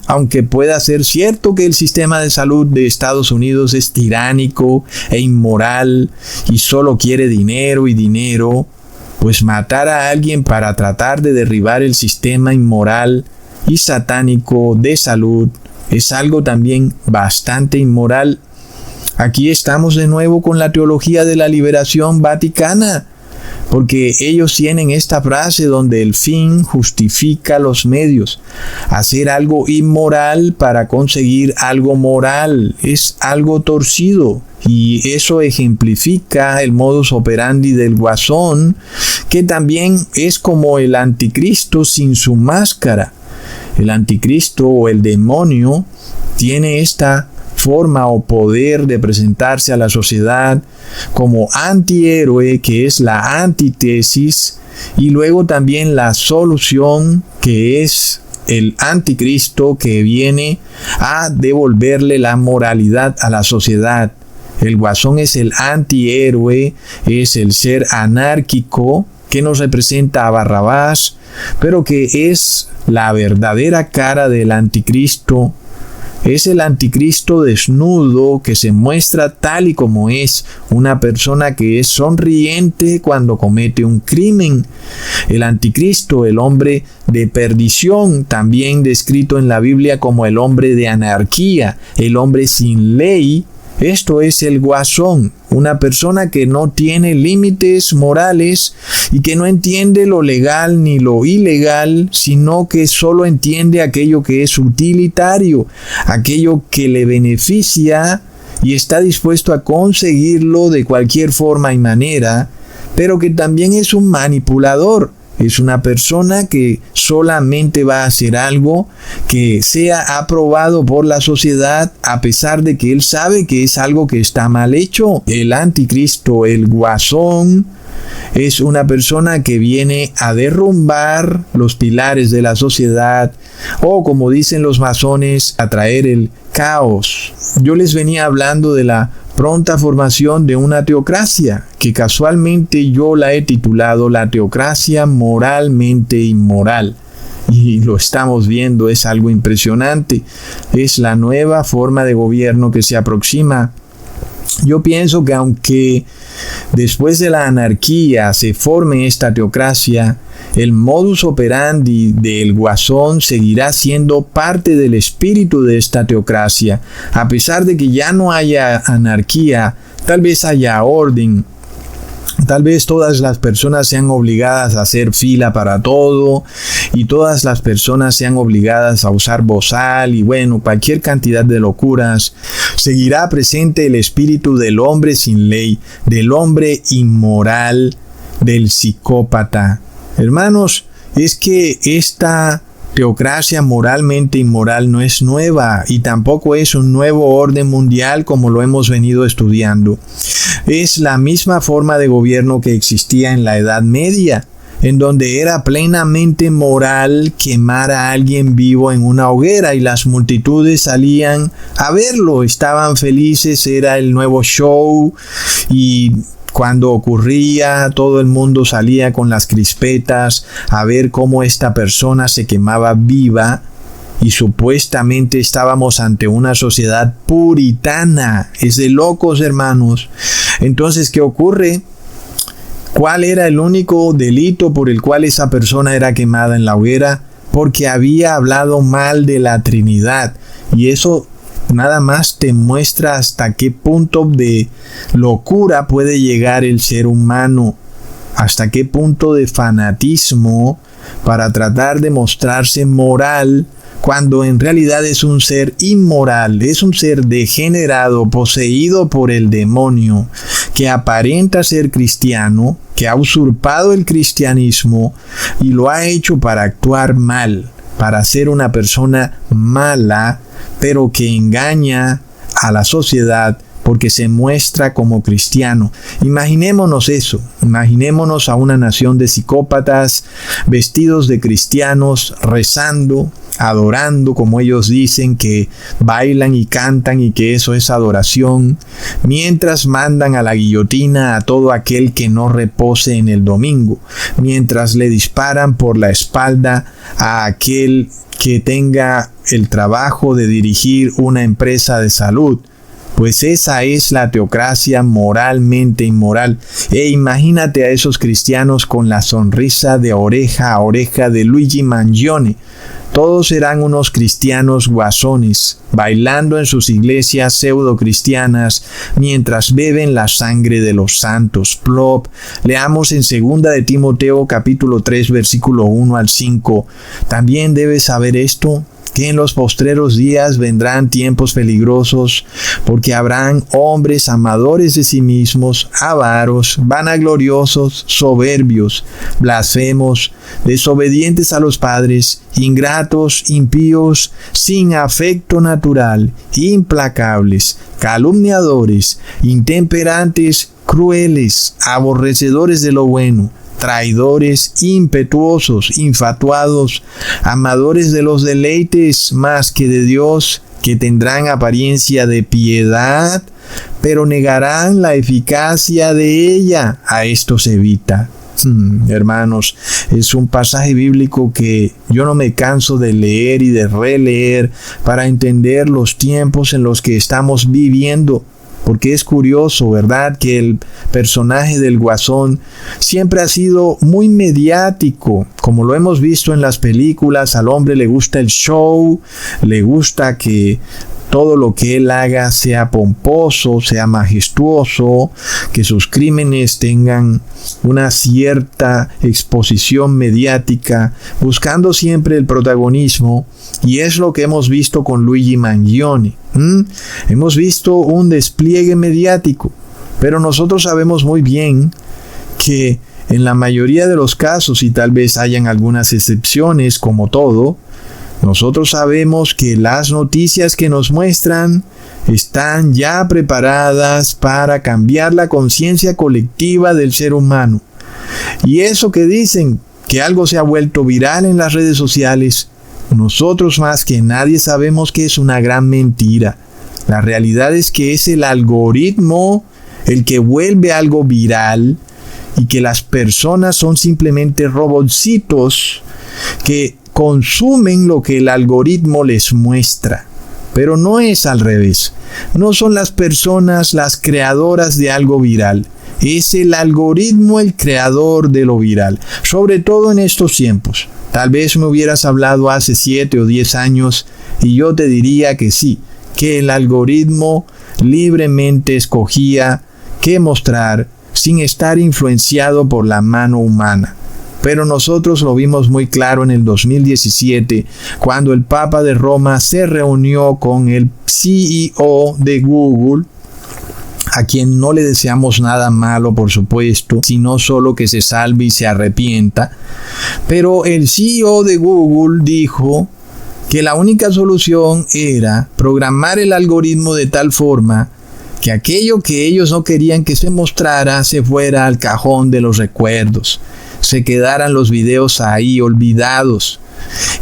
Aunque pueda ser cierto que el sistema de salud de Estados Unidos es tiránico e inmoral y solo quiere dinero y dinero, pues matar a alguien para tratar de derribar el sistema inmoral y satánico de salud es algo también bastante inmoral. Aquí estamos de nuevo con la teología de la liberación vaticana, porque ellos tienen esta frase donde el fin justifica los medios. Hacer algo inmoral para conseguir algo moral es algo torcido. Y eso ejemplifica el modus operandi del Guasón, que también es como el anticristo sin su máscara. El anticristo o el demonio tiene esta forma o poder de presentarse a la sociedad como antihéroe, que es la antítesis, y luego también la solución, que es el anticristo, que viene a devolverle la moralidad a la sociedad. El Guasón es el antihéroe, es el ser anárquico que nos representa a Barrabás, pero que es la verdadera cara del anticristo. Es el anticristo desnudo que se muestra tal y como es, una persona que es sonriente cuando comete un crimen. El anticristo, el hombre de perdición, también descrito en la Biblia como el hombre de anarquía, el hombre sin ley. Esto es el Guasón, una persona que no tiene límites morales y que no entiende lo legal ni lo ilegal, sino que solo entiende aquello que es utilitario, aquello que le beneficia y está dispuesto a conseguirlo de cualquier forma y manera, pero que también es un manipulador. Es una persona que solamente va a hacer algo que sea aprobado por la sociedad, a pesar de que él sabe que es algo que está mal hecho. El anticristo, el Guasón, es una persona que viene a derrumbar los pilares de la sociedad, o como dicen los masones, a traer el caos. Yo les venía hablando de la pronta formación de una teocracia, que casualmente yo la he titulado la teocracia moralmente inmoral. Y lo estamos viendo, es algo impresionante. Es la nueva forma de gobierno que se aproxima. Yo pienso que aunque después de la anarquía se forme esta teocracia, el modus operandi del Guasón seguirá siendo parte del espíritu de esta teocracia. A pesar de que ya no haya anarquía, tal vez haya orden. Tal vez todas las personas sean obligadas a hacer fila para todo y todas las personas sean obligadas a usar bozal y bueno, cualquier cantidad de locuras. Seguirá presente el espíritu del hombre sin ley, del hombre inmoral, del psicópata. Hermanos, es que esta teocracia moralmente inmoral no es nueva y tampoco es un nuevo orden mundial como lo hemos venido estudiando. Es la misma forma de gobierno que existía en la Edad Media, en donde era plenamente moral quemar a alguien vivo en una hoguera y las multitudes salían a verlo, estaban felices, era el nuevo show y cuando ocurría, todo el mundo salía con las crispetas a ver cómo esta persona se quemaba viva y supuestamente estábamos ante una sociedad puritana. Es de locos, hermanos. Entonces, ¿qué ocurre? ¿Cuál era el único delito por el cual esa persona era quemada en la hoguera? Porque había hablado mal de la Trinidad. Y eso nada más te muestra hasta qué punto de locura puede llegar el ser humano, hasta qué punto de fanatismo para tratar de mostrarse moral cuando en realidad es un ser inmoral, es un ser degenerado, poseído por el demonio, que aparenta ser cristiano, que ha usurpado el cristianismo y lo ha hecho para actuar mal, para ser una persona mala, pero que engaña a la sociedad porque se muestra como cristiano. Imaginémonos eso, imaginémonos a una nación de psicópatas vestidos de cristianos, rezando, adorando, como ellos dicen, que bailan y cantan y que eso es adoración, mientras mandan a la guillotina a todo aquel que no repose en el domingo, mientras le disparan por la espalda a aquel que tenga el trabajo de dirigir una empresa de salud. Pues esa es la teocracia moralmente inmoral. E imagínate a esos cristianos con la sonrisa de oreja a oreja de Luigi Mangione. Todos serán unos cristianos guasones, bailando en sus iglesias pseudo-cristianas, mientras beben la sangre de los santos. Plop. Leamos en 2 de Timoteo capítulo 3, versículo 1 al 5. También debes saber esto, que en los postreros días vendrán tiempos peligrosos, porque habrán hombres amadores de sí mismos, avaros, vanagloriosos, soberbios, blasfemos, desobedientes a los padres, ingratos, impíos, sin afecto natural, implacables, calumniadores, intemperantes, crueles, aborrecedores de lo bueno, traidores, impetuosos, infatuados, amadores de los deleites más que de Dios, que tendrán apariencia de piedad, pero negarán la eficacia de ella. A estos evita. Hermanos, es un pasaje bíblico que yo no me canso de leer y de releer para entender los tiempos en los que estamos viviendo. Porque es curioso, ¿verdad?, que el personaje del Guasón siempre ha sido muy mediático, como lo hemos visto en las películas. Al hombre le gusta el show, le gusta que todo lo que él haga sea pomposo, sea majestuoso, que sus crímenes tengan una cierta exposición mediática, buscando siempre el protagonismo. Y es lo que hemos visto con Luigi Mangione. Hemos visto un despliegue mediático, pero nosotros sabemos muy bien que en la mayoría de los casos, y tal vez hayan algunas excepciones como todo, nosotros sabemos que las noticias que nos muestran están ya preparadas para cambiar la conciencia colectiva del ser humano. Y eso que dicen que algo se ha vuelto viral en las redes sociales, nosotros más que nadie sabemos que es una gran mentira. La realidad es que es el algoritmo el que vuelve algo viral y que las personas son simplemente robotcitos que consumen lo que el algoritmo les muestra. Pero no es al revés. No son las personas las creadoras de algo viral. Es el algoritmo el creador de lo viral. Sobre todo en estos tiempos. Tal vez me hubieras hablado hace 7 o 10 años y yo te diría que sí, que el algoritmo libremente escogía qué mostrar sin estar influenciado por la mano humana. Pero nosotros lo vimos muy claro en el 2017, cuando el Papa de Roma se reunió con el CEO de Google, a quien no le deseamos nada malo, por supuesto, sino solo que se salve y se arrepienta. Pero el CEO de Google dijo que la única solución era programar el algoritmo de tal forma que aquello que ellos no querían que se mostrara se fuera al cajón de los recuerdos, se quedaran los videos ahí olvidados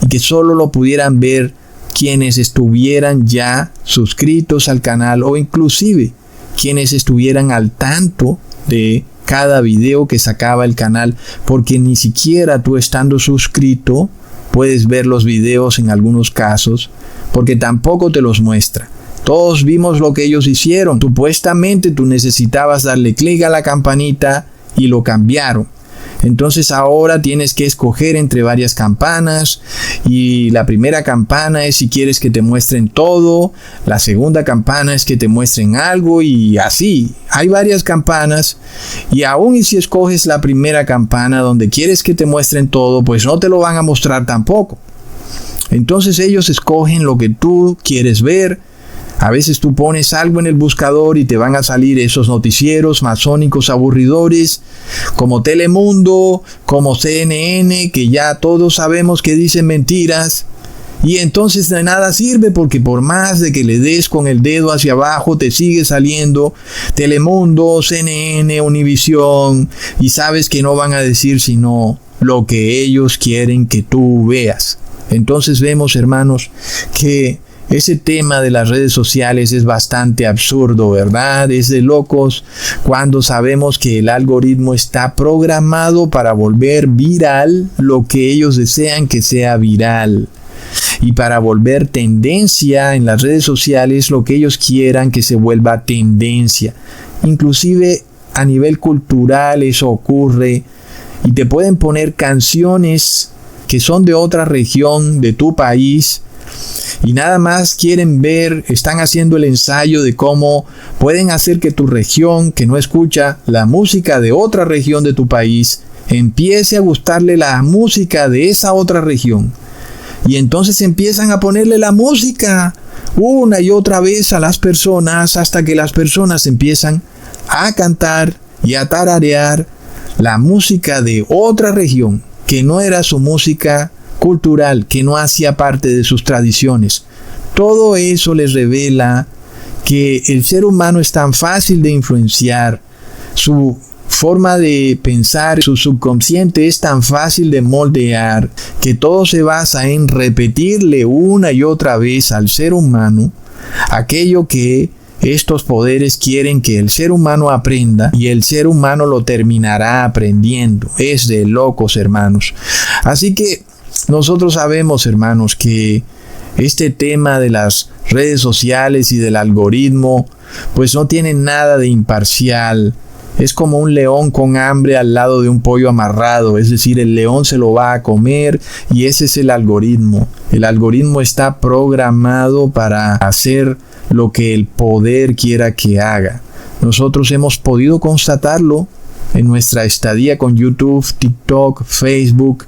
y que solo lo pudieran ver quienes estuvieran ya suscritos al canal o inclusive quienes estuvieran al tanto de cada video que sacaba el canal, porque ni siquiera tú estando suscrito puedes ver los videos en algunos casos, porque tampoco te los muestra. Todos vimos lo que ellos hicieron. Supuestamente tú necesitabas darle clic a la campanita y lo cambiaron. Entonces ahora tienes que escoger entre varias campanas y la primera campana es si quieres que te muestren todo, la segunda campana es que te muestren algo y así. Hay varias campanas y aún si escoges la primera campana donde quieres que te muestren todo, pues no te lo van a mostrar tampoco. Entonces ellos escogen lo que tú quieres ver A veces tú pones algo en el buscador y te van a salir esos noticieros masónicos aburridores como Telemundo, como CNN, que ya todos sabemos que dicen mentiras. Y entonces de nada sirve, porque por más de que le des con el dedo hacia abajo, te sigue saliendo Telemundo, CNN, Univisión, y sabes que no van a decir sino lo que ellos quieren que tú veas. Entonces vemos, hermanos, que ese tema de las redes sociales es bastante absurdo, ¿verdad? Es de locos cuando sabemos que el algoritmo está programado para volver viral lo que ellos desean que sea viral. Y para volver tendencia en las redes sociales lo que ellos quieran que se vuelva tendencia. Inclusive a nivel cultural eso ocurre, y te pueden poner canciones que son de otra región de tu país, y nada más quieren ver, están haciendo el ensayo de cómo pueden hacer que tu región, que no escucha la música de otra región de tu país, empiece a gustarle la música de esa otra región. Y entonces empiezan a ponerle la música una y otra vez a las personas hasta que las personas empiezan a cantar y a tararear la música de otra región que no era su música cultural, que no hacía parte de sus tradiciones. Todo eso les revela que el ser humano es tan fácil de influenciar, su forma de pensar, su subconsciente es tan fácil de moldear, que todo se basa en repetirle una y otra vez al ser humano aquello que estos poderes quieren que el ser humano aprenda, y el ser humano lo terminará aprendiendo. Es de locos, hermanos. Así que nosotros sabemos, hermanos, que este tema de las redes sociales y del algoritmo pues no tiene nada de imparcial. Es como un león con hambre al lado de un pollo amarrado, es decir, el león se lo va a comer, y ese es el algoritmo. El algoritmo está programado para hacer lo que el poder quiera que haga. Nosotros hemos podido constatarlo en nuestra estadía con YouTube, TikTok, Facebook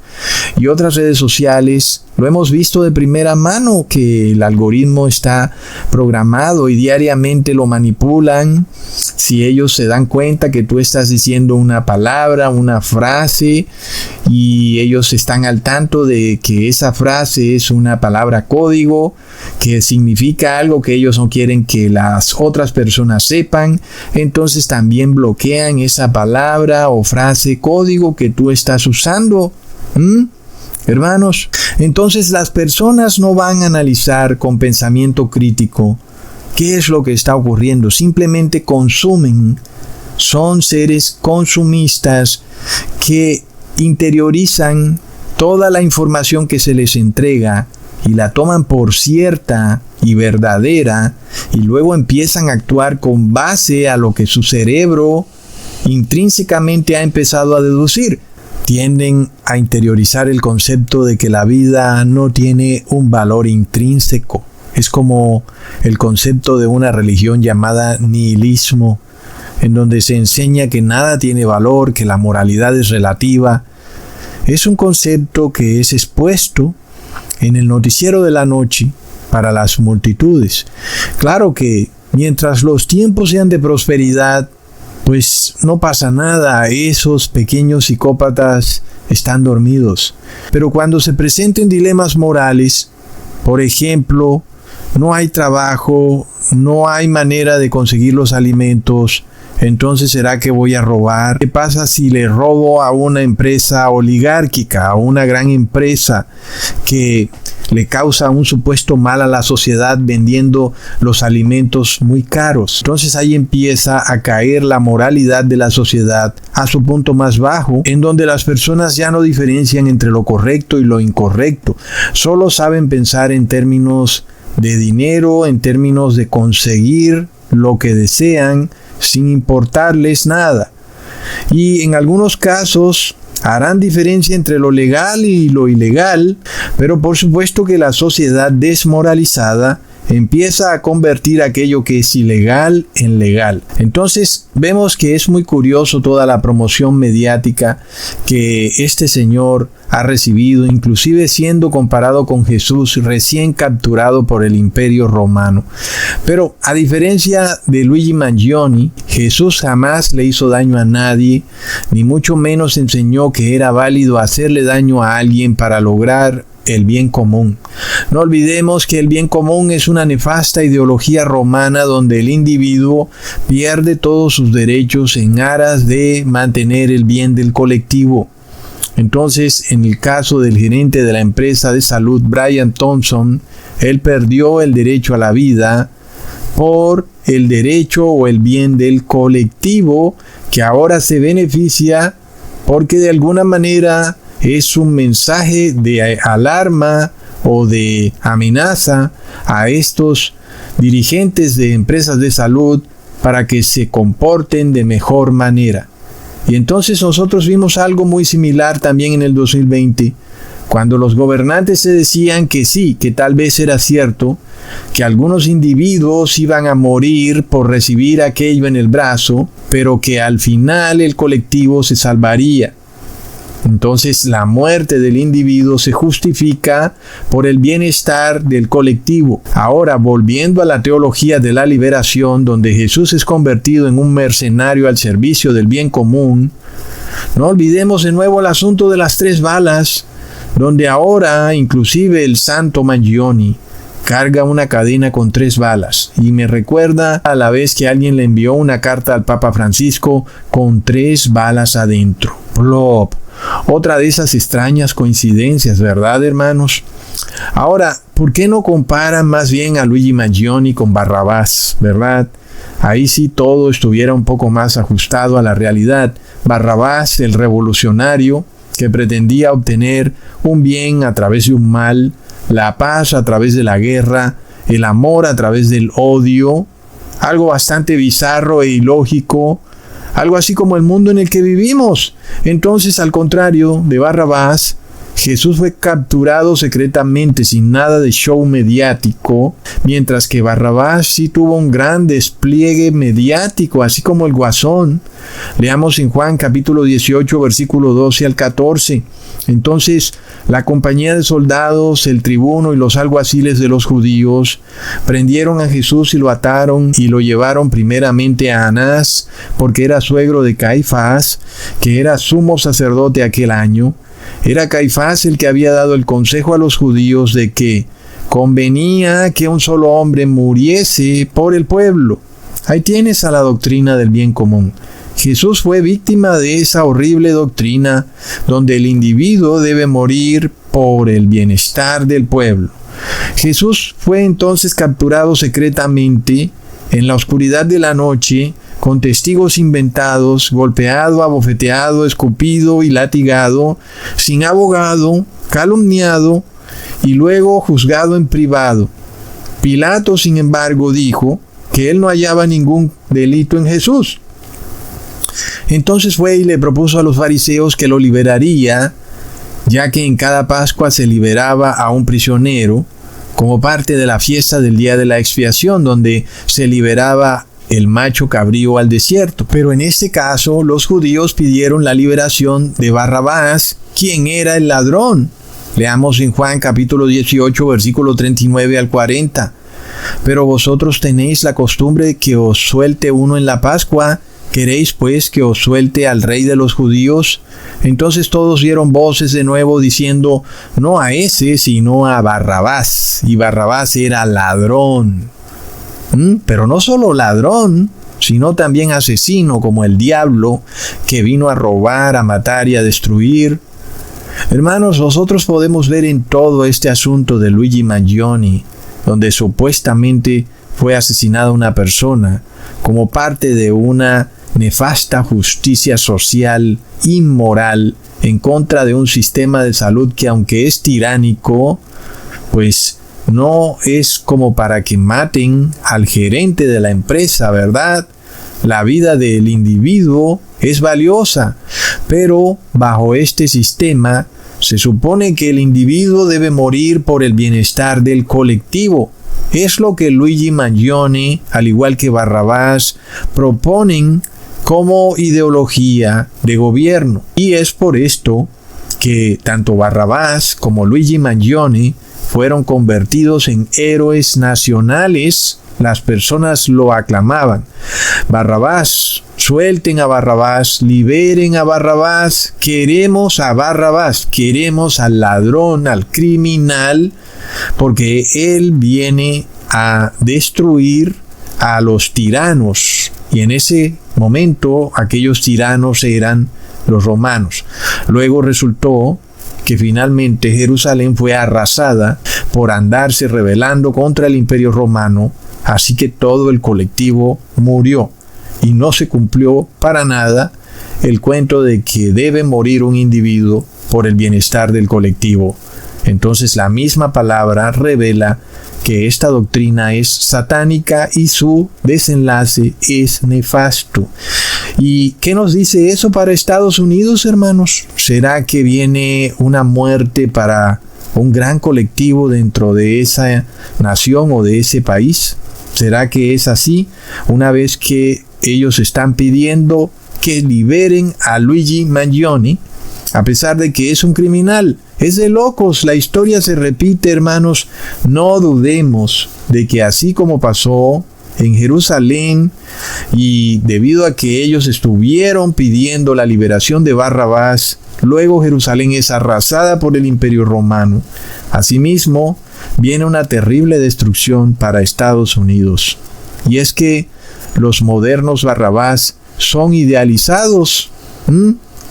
y otras redes sociales. Lo hemos visto de primera mano que el algoritmo está programado y diariamente lo manipulan. Si ellos se dan cuenta que tú estás diciendo una palabra, una frase, y ellos están al tanto de que esa frase es una palabra código, que significa algo que ellos no quieren que las otras personas sepan, entonces también bloquean esa palabra o frase código que tú estás usando. Hermanos, entonces las personas no van a analizar con pensamiento crítico qué es lo que está ocurriendo, simplemente consumen. Son seres consumistas que interiorizan toda la información que se les entrega y la toman por cierta y verdadera, y luego empiezan a actuar con base a lo que su cerebro intrínsecamente ha empezado a deducir. Tienden a interiorizar el concepto de que la vida no tiene un valor intrínseco. Es como el concepto de una religión llamada nihilismo, en donde se enseña que nada tiene valor, que la moralidad es relativa. Es un concepto que es expuesto en el noticiero de la noche para las multitudes. Claro que mientras los tiempos sean de prosperidad, pues no pasa nada, esos pequeños psicópatas están dormidos. Pero cuando se presenten dilemas morales, por ejemplo, no hay trabajo, no hay manera de conseguir los alimentos, entonces ¿será que voy a robar? ¿Qué pasa si le robo a una empresa oligárquica, a una gran empresa que le causa un supuesto mal a la sociedad vendiendo los alimentos muy caros? Entonces ahí empieza a caer la moralidad de la sociedad a su punto más bajo, en donde las personas ya no diferencian entre lo correcto y lo incorrecto. Solo saben pensar en términos de dinero, en términos de conseguir lo que desean, sin importarles nada. Y en algunos casos harán diferencia entre lo legal y lo ilegal, pero por supuesto que la sociedad desmoralizada empieza a convertir aquello que es ilegal en legal. Entonces vemos que es muy curioso toda la promoción mediática que este señor ha recibido, inclusive siendo comparado con Jesús recién capturado por el Imperio Romano. Pero a diferencia de Luigi Mangione, Jesús jamás le hizo daño a nadie, ni mucho menos enseñó que era válido hacerle daño a alguien para lograr el bien común. No olvidemos que el bien común es una nefasta ideología romana donde el individuo pierde todos sus derechos en aras de mantener el bien del colectivo. Entonces, en el caso del gerente de la empresa de salud, Brian Thompson, él perdió el derecho a la vida por el derecho o el bien del colectivo, que ahora se beneficia porque de alguna manera es un mensaje de alarma o de amenaza a estos dirigentes de empresas de salud para que se comporten de mejor manera. Y entonces nosotros vimos algo muy similar también en el 2020, cuando los gobernantes se decían que sí, que tal vez era cierto, que algunos individuos iban a morir por recibir aquello en el brazo, pero que al final el colectivo se salvaría. Entonces la muerte del individuo se justifica por el bienestar del colectivo. Ahora, volviendo a la teología de la liberación, donde Jesús es convertido en un mercenario al servicio del bien común, no olvidemos de nuevo el asunto de las 3 balas, donde ahora inclusive el santo Mangione carga una cadena con 3 balas. Y me recuerda a la vez que alguien le envió una carta al Papa Francisco con 3 balas adentro. Plop. Otra de esas extrañas coincidencias, ¿verdad, hermanos? Ahora, ¿por qué no comparan más bien a Luigi Mangione con Barrabás, verdad? Ahí sí todo estuviera un poco más ajustado a la realidad. Barrabás, el revolucionario que pretendía obtener un bien a través de un mal, la paz a través de la guerra, el amor a través del odio, algo bastante bizarro e ilógico, algo así como el mundo en el que vivimos. Entonces, al contrario de Barrabás, Jesús fue capturado secretamente sin nada de show mediático, mientras que Barrabás sí tuvo un gran despliegue mediático, así como el Guasón. Leamos en Juan capítulo 18, versículo 12 al 14. Entonces, la compañía de soldados, el tribuno y los alguaciles de los judíos prendieron a Jesús y lo ataron y lo llevaron primeramente a Anás, porque era suegro de Caifás, que era sumo sacerdote aquel año. Era Caifás el que había dado el consejo a los judíos de que convenía que un solo hombre muriese por el pueblo. Ahí tienes a la doctrina del bien común. Jesús fue víctima de esa horrible doctrina donde el individuo debe morir por el bienestar del pueblo. Jesús fue entonces capturado secretamente en la oscuridad de la noche, con testigos inventados, golpeado, abofeteado, escupido y latigado, sin abogado, calumniado y luego juzgado en privado. Pilato, sin embargo, dijo que él no hallaba ningún delito en Jesús. Entonces fue y le propuso a los fariseos que lo liberaría, ya que en cada Pascua se liberaba a un prisionero, como parte de la fiesta del día de la expiación, donde se liberaba el macho cabrío al desierto. Pero en este caso, los judíos pidieron la liberación de Barrabás, quien era el ladrón. Leamos en Juan capítulo 18, versículo 39 al 40. Pero vosotros tenéis la costumbre de que os suelte uno en la Pascua. ¿Queréis pues que os suelte al rey de los judíos? Entonces todos dieron voces de nuevo diciendo, no a ese, sino a Barrabás. Y Barrabás era ladrón. Pero no solo ladrón, sino también asesino, como el diablo, que vino a robar, a matar y a destruir. Hermanos, nosotros podemos ver en todo este asunto de Luigi Mangione, donde supuestamente fue asesinada una persona, como parte de una nefasta justicia social inmoral en contra de un sistema de salud que, aunque es tiránico, pues no es como para que maten al gerente de la empresa, ¿verdad? La vida del individuo es valiosa, pero bajo este sistema se supone que el individuo debe morir por el bienestar del colectivo. Es lo que Luigi Mangione, al igual que Barrabás, proponen como ideología de gobierno. Y es por esto que tanto Barrabás como Luigi Mangione fueron convertidos en héroes nacionales. Las personas lo aclamaban. Barrabás, suelten a Barrabás, liberen a Barrabás, queremos a Barrabás, queremos al ladrón, al criminal, porque él viene a destruir a los tiranos. Y en ese momento aquellos tiranos eran los romanos. Luego resultó que finalmente Jerusalén fue arrasada por andarse rebelando contra el Imperio Romano, así que todo el colectivo murió y no se cumplió para nada el cuento de que debe morir un individuo por el bienestar del colectivo. Entonces la misma palabra revela que esta doctrina es satánica y su desenlace es nefasto. ¿Y qué nos dice eso para Estados Unidos, hermanos? ¿Será que viene una muerte para un gran colectivo dentro de esa nación o de ese país? ¿Será que es así? Una vez que ellos están pidiendo que liberen a Luigi Mangione, a pesar de que es un criminal. Es de locos, la historia se repite, hermanos. No dudemos de que así como pasó en Jerusalén, y debido a que ellos estuvieron pidiendo la liberación de Barrabás, luego Jerusalén es arrasada por el Imperio Romano. Asimismo, viene una terrible destrucción para Estados Unidos. Y es que los modernos Barrabás son idealizados,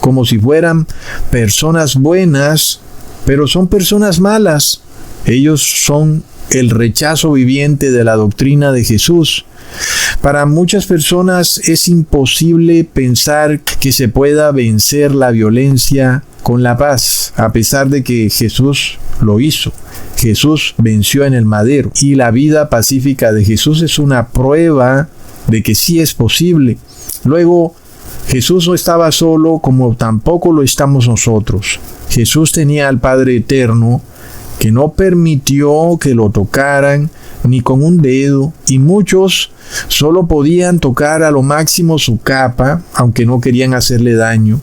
como si fueran personas buenas, pero son personas malas. Ellos son el rechazo viviente de la doctrina de Jesús. Para muchas personas es imposible pensar que se pueda vencer la violencia con la paz, a pesar de que Jesús lo hizo. Jesús venció en el madero y la vida pacífica de Jesús es una prueba de que sí es posible. Luego, Jesús no estaba solo como tampoco lo estamos nosotros. Jesús tenía al Padre Eterno que no permitió que lo tocaran ni con un dedo, y muchos solo podían tocar a lo máximo su capa, aunque no querían hacerle daño.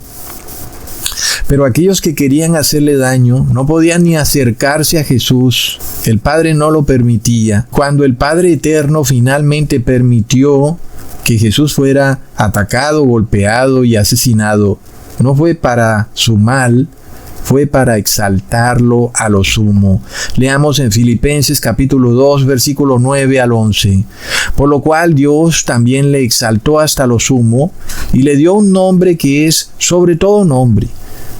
Pero aquellos que querían hacerle daño no podían ni acercarse a Jesús. El Padre no lo permitía. Cuando el Padre Eterno finalmente permitió que Jesús fuera atacado, golpeado y asesinado, no fue para su mal, fue para exaltarlo a lo sumo. Leamos en Filipenses capítulo 2, versículo 9 al 11. Por lo cual Dios también le exaltó hasta lo sumo y le dio un nombre que es sobre todo nombre,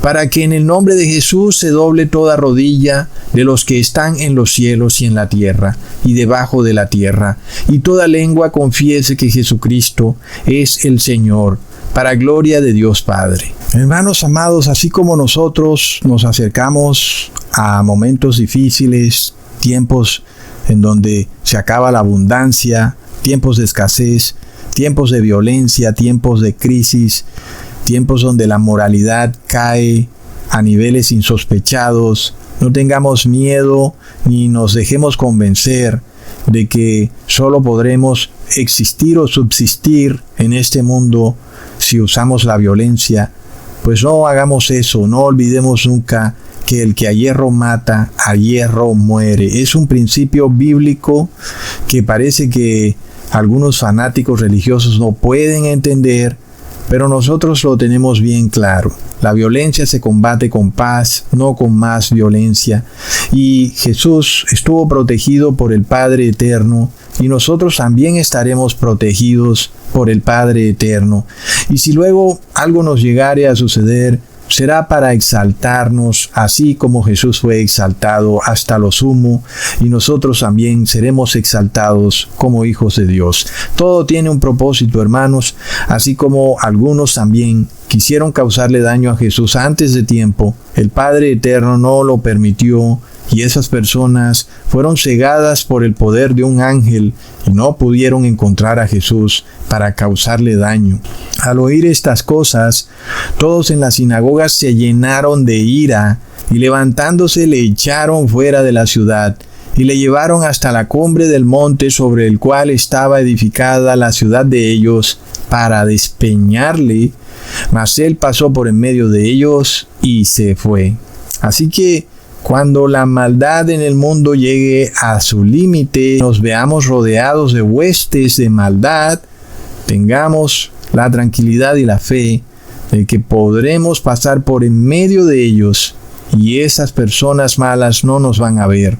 para que en el nombre de Jesús se doble toda rodilla de los que están en los cielos y en la tierra y debajo de la tierra, y toda lengua confiese que Jesucristo es el Señor, para gloria de Dios Padre. Hermanos amados, así como nosotros nos acercamos a momentos difíciles, tiempos en donde se acaba la abundancia, tiempos de escasez, tiempos de violencia, tiempos de crisis, tiempos donde la moralidad cae a niveles insospechados, no tengamos miedo ni nos dejemos convencer de que solo podremos existir o subsistir en este mundo si usamos la violencia. Pues no hagamos eso, no olvidemos nunca que el que a hierro mata, a hierro muere. Es un principio bíblico que parece que algunos fanáticos religiosos no pueden entender, pero nosotros lo tenemos bien claro. La violencia se combate con paz, no con más violencia. Y Jesús estuvo protegido por el Padre Eterno, y nosotros también estaremos protegidos por el Padre Eterno. Y si luego algo nos llegare a suceder, será para exaltarnos, así como Jesús fue exaltado hasta lo sumo, y nosotros también seremos exaltados como hijos de Dios. Todo tiene un propósito, hermanos, así como algunos también quisieron causarle daño a Jesús antes de tiempo. El Padre Eterno no lo permitió, y esas personas fueron cegadas por el poder de un ángel y no pudieron encontrar a Jesús para causarle daño. Al oír estas cosas, todos en las sinagogas se llenaron de ira y levantándose le echaron fuera de la ciudad y le llevaron hasta la cumbre del monte sobre el cual estaba edificada la ciudad de ellos para despeñarle, mas él pasó por en medio de ellos y se fue. Así que cuando la maldad en el mundo llegue a su límite, nos veamos rodeados de huestes de maldad, tengamos la tranquilidad y la fe de que podremos pasar por en medio de ellos y esas personas malas no nos van a ver.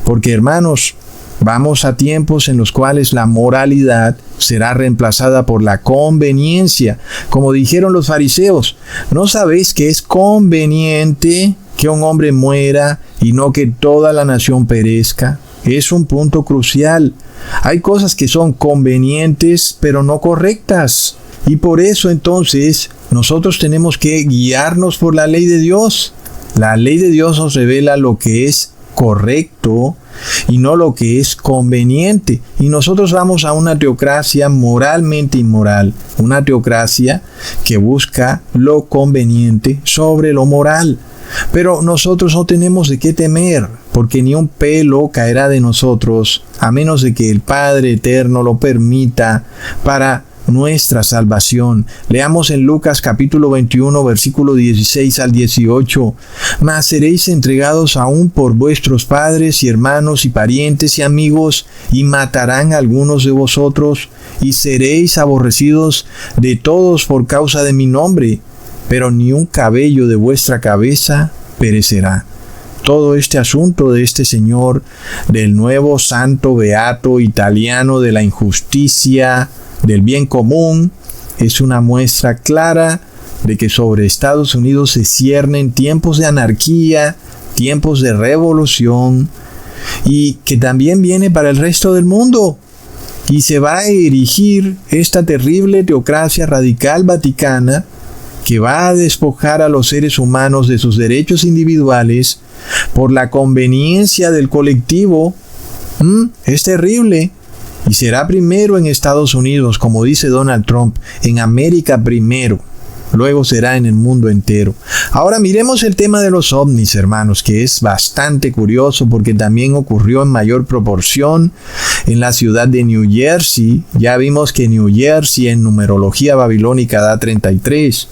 Porque, hermanos, vamos a tiempos en los cuales la moralidad será reemplazada por la conveniencia. Como dijeron los fariseos, ¿no sabéis que es conveniente que un hombre muera y no que toda la nación perezca? Es un punto crucial. Hay cosas que son convenientes, pero no correctas. Y por eso entonces nosotros tenemos que guiarnos por la ley de Dios. La ley de Dios nos revela lo que es correcto y no lo que es conveniente. Y nosotros vamos a una teocracia moralmente inmoral, una teocracia que busca lo conveniente sobre lo moral. Pero nosotros no tenemos de qué temer, porque ni un pelo caerá de nosotros, a menos de que el Padre Eterno lo permita para nuestra salvación. Leamos en Lucas capítulo 21, versículo 16 al 18. Mas seréis entregados aún por vuestros padres y hermanos y parientes y amigos, y matarán a algunos de vosotros, y seréis aborrecidos de todos por causa de mi nombre, pero ni un cabello de vuestra cabeza perecerá. Todo este asunto de este señor, del nuevo santo beato italiano de la injusticia, del bien común, es una muestra clara de que sobre Estados Unidos se ciernen tiempos de anarquía, tiempos de revolución, y que también viene para el resto del mundo. Y se va a erigir esta terrible teocracia radical vaticana que va a despojar a los seres humanos de sus derechos individuales por la conveniencia del colectivo. Es terrible. Y será primero en Estados Unidos, como dice Donald Trump, en América primero, luego será en el mundo entero. Ahora miremos el tema de los ovnis, hermanos, que es bastante curioso porque también ocurrió en mayor proporción en la ciudad de New Jersey. Ya vimos que New Jersey en numerología babilónica da 33.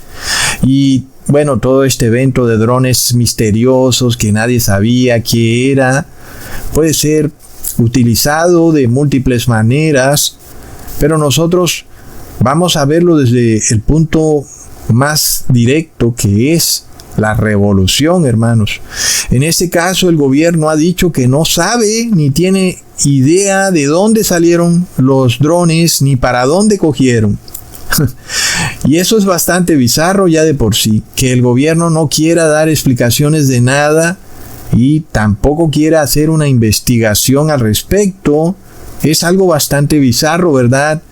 Y bueno, todo este evento de drones misteriosos que nadie sabía qué era, puede ser utilizado de múltiples maneras, pero nosotros vamos a verlo desde el punto más directo, que es la revolución, hermanos. En este caso, el gobierno ha dicho que no sabe ni tiene idea de dónde salieron los drones ni para dónde cogieron. Y eso es bastante bizarro ya de por sí, que el gobierno no quiera dar explicaciones de nada y tampoco quiera hacer una investigación al respecto. Es algo bastante bizarro, ¿verdad?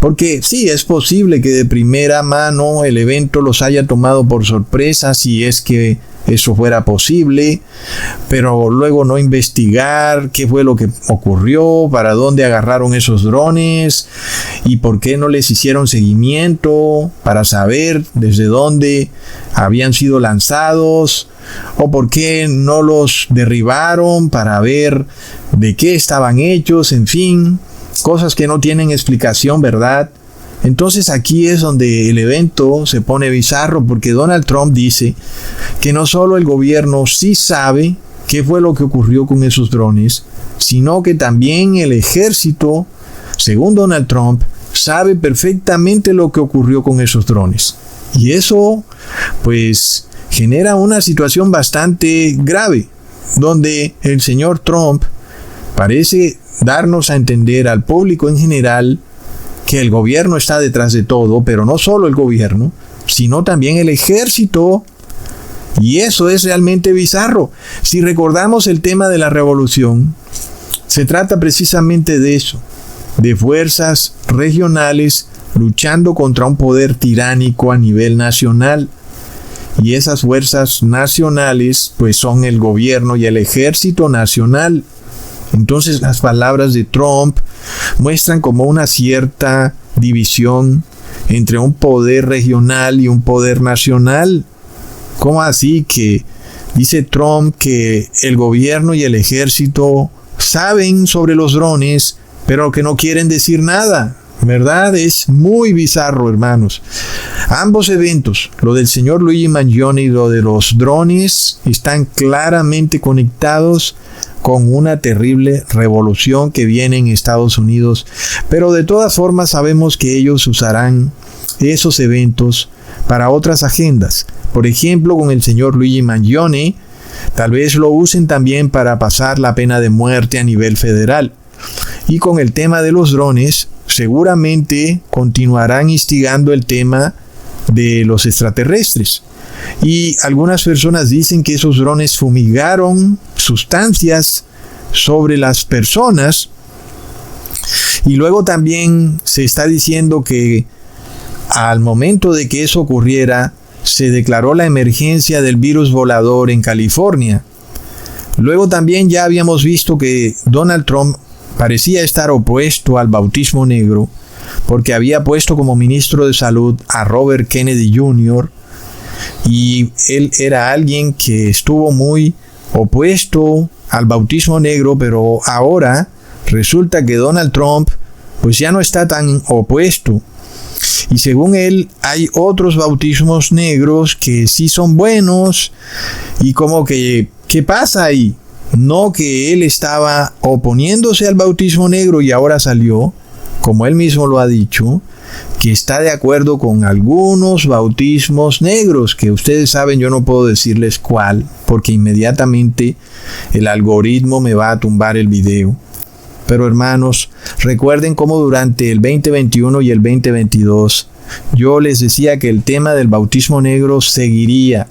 Porque sí, es posible que de primera mano el evento los haya tomado por sorpresa, si es que eso fuera posible, pero luego no investigar qué fue lo que ocurrió, para dónde agarraron esos drones y por qué no les hicieron seguimiento para saber desde dónde habían sido lanzados, o por qué no los derribaron para ver de qué estaban hechos, en fin, cosas que no tienen explicación, ¿verdad? Entonces aquí es donde el evento se pone bizarro, porque Donald Trump dice que no solo el gobierno sí sabe qué fue lo que ocurrió con esos drones, sino que también el ejército, según Donald Trump, sabe perfectamente lo que ocurrió con esos drones. Y eso, pues, genera una situación bastante grave, donde el señor Trump parece darnos a entender al público en general que el gobierno está detrás de todo, pero no solo el gobierno, sino también el ejército. Y eso es realmente bizarro. Si recordamos el tema de la revolución, se trata precisamente de eso, de fuerzas regionales luchando contra un poder tiránico a nivel nacional. Y esas fuerzas nacionales, pues, son el gobierno y el ejército nacional. Entonces las palabras de Trump muestran como una cierta división entre un poder regional y un poder nacional. ¿Cómo así que Dice Trump que el gobierno y el ejército saben sobre los drones, pero que no quieren decir nada. ¿Verdad? Es muy bizarro, hermanos. Ambos eventos, lo del señor Luigi Mangione y lo de los drones, están claramente conectados con una terrible revolución que viene en Estados Unidos. Pero de todas formas sabemos que ellos usarán esos eventos para otras agendas. Por ejemplo, con el señor Luigi Mangione, tal vez lo usen también para pasar la pena de muerte a nivel federal. Y con el tema de los drones, seguramente continuarán instigando el tema de los extraterrestres. Y algunas personas dicen que esos drones fumigaron sustancias sobre las personas. Y luego también se está diciendo que al momento de que eso ocurriera, se declaró la emergencia del virus volador en California. Luego también ya habíamos visto que Donald Trump parecía estar opuesto al bautismo negro porque había puesto como ministro de salud a Robert Kennedy Jr. y él era alguien que estuvo muy opuesto al bautismo negro, pero ahora resulta que Donald Trump pues ya no está tan opuesto. Y según él, hay otros bautismos negros que sí son buenos. Y como que, ¿qué pasa ahí? No que él estaba oponiéndose al bautismo negro y ahora salió, como él mismo lo ha dicho, que está de acuerdo con algunos bautismos negros, que ustedes saben, yo no puedo decirles cuál, porque inmediatamente el algoritmo me va a tumbar el video. Pero hermanos, recuerden cómo durante el 2021 y el 2022 yo les decía que el tema del bautismo negro seguiría.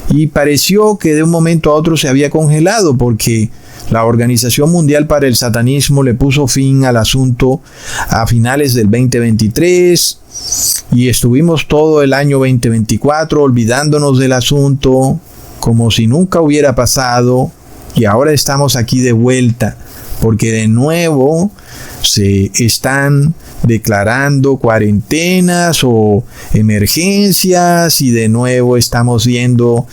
Y pareció que de un momento a otro se había congelado porque la Organización Mundial para el Satanismo le puso fin al asunto a finales del 2023 y estuvimos todo el año 2024 olvidándonos del asunto como si nunca hubiera pasado y ahora estamos aquí de vuelta. Porque de nuevo se están declarando cuarentenas o emergencias y de nuevo estamos viendo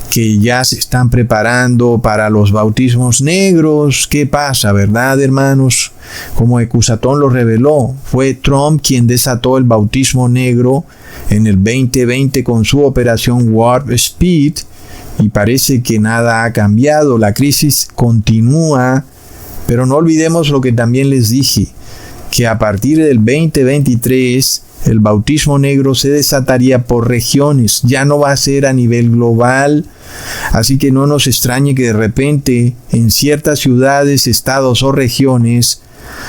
que ya se están preparando para los bautismos negros. ¿Qué pasa, verdad, hermanos? Como Ecusatón lo reveló, fue Trump quien desató el bautismo negro en el 2020 con su operación Warp Speed y parece que nada ha cambiado. La crisis continúa. Pero no olvidemos lo que también les dije, que a partir del 2023 el bautismo negro se desataría por regiones, ya no va a ser a nivel global, así que no nos extrañe que de repente en ciertas ciudades, estados o regiones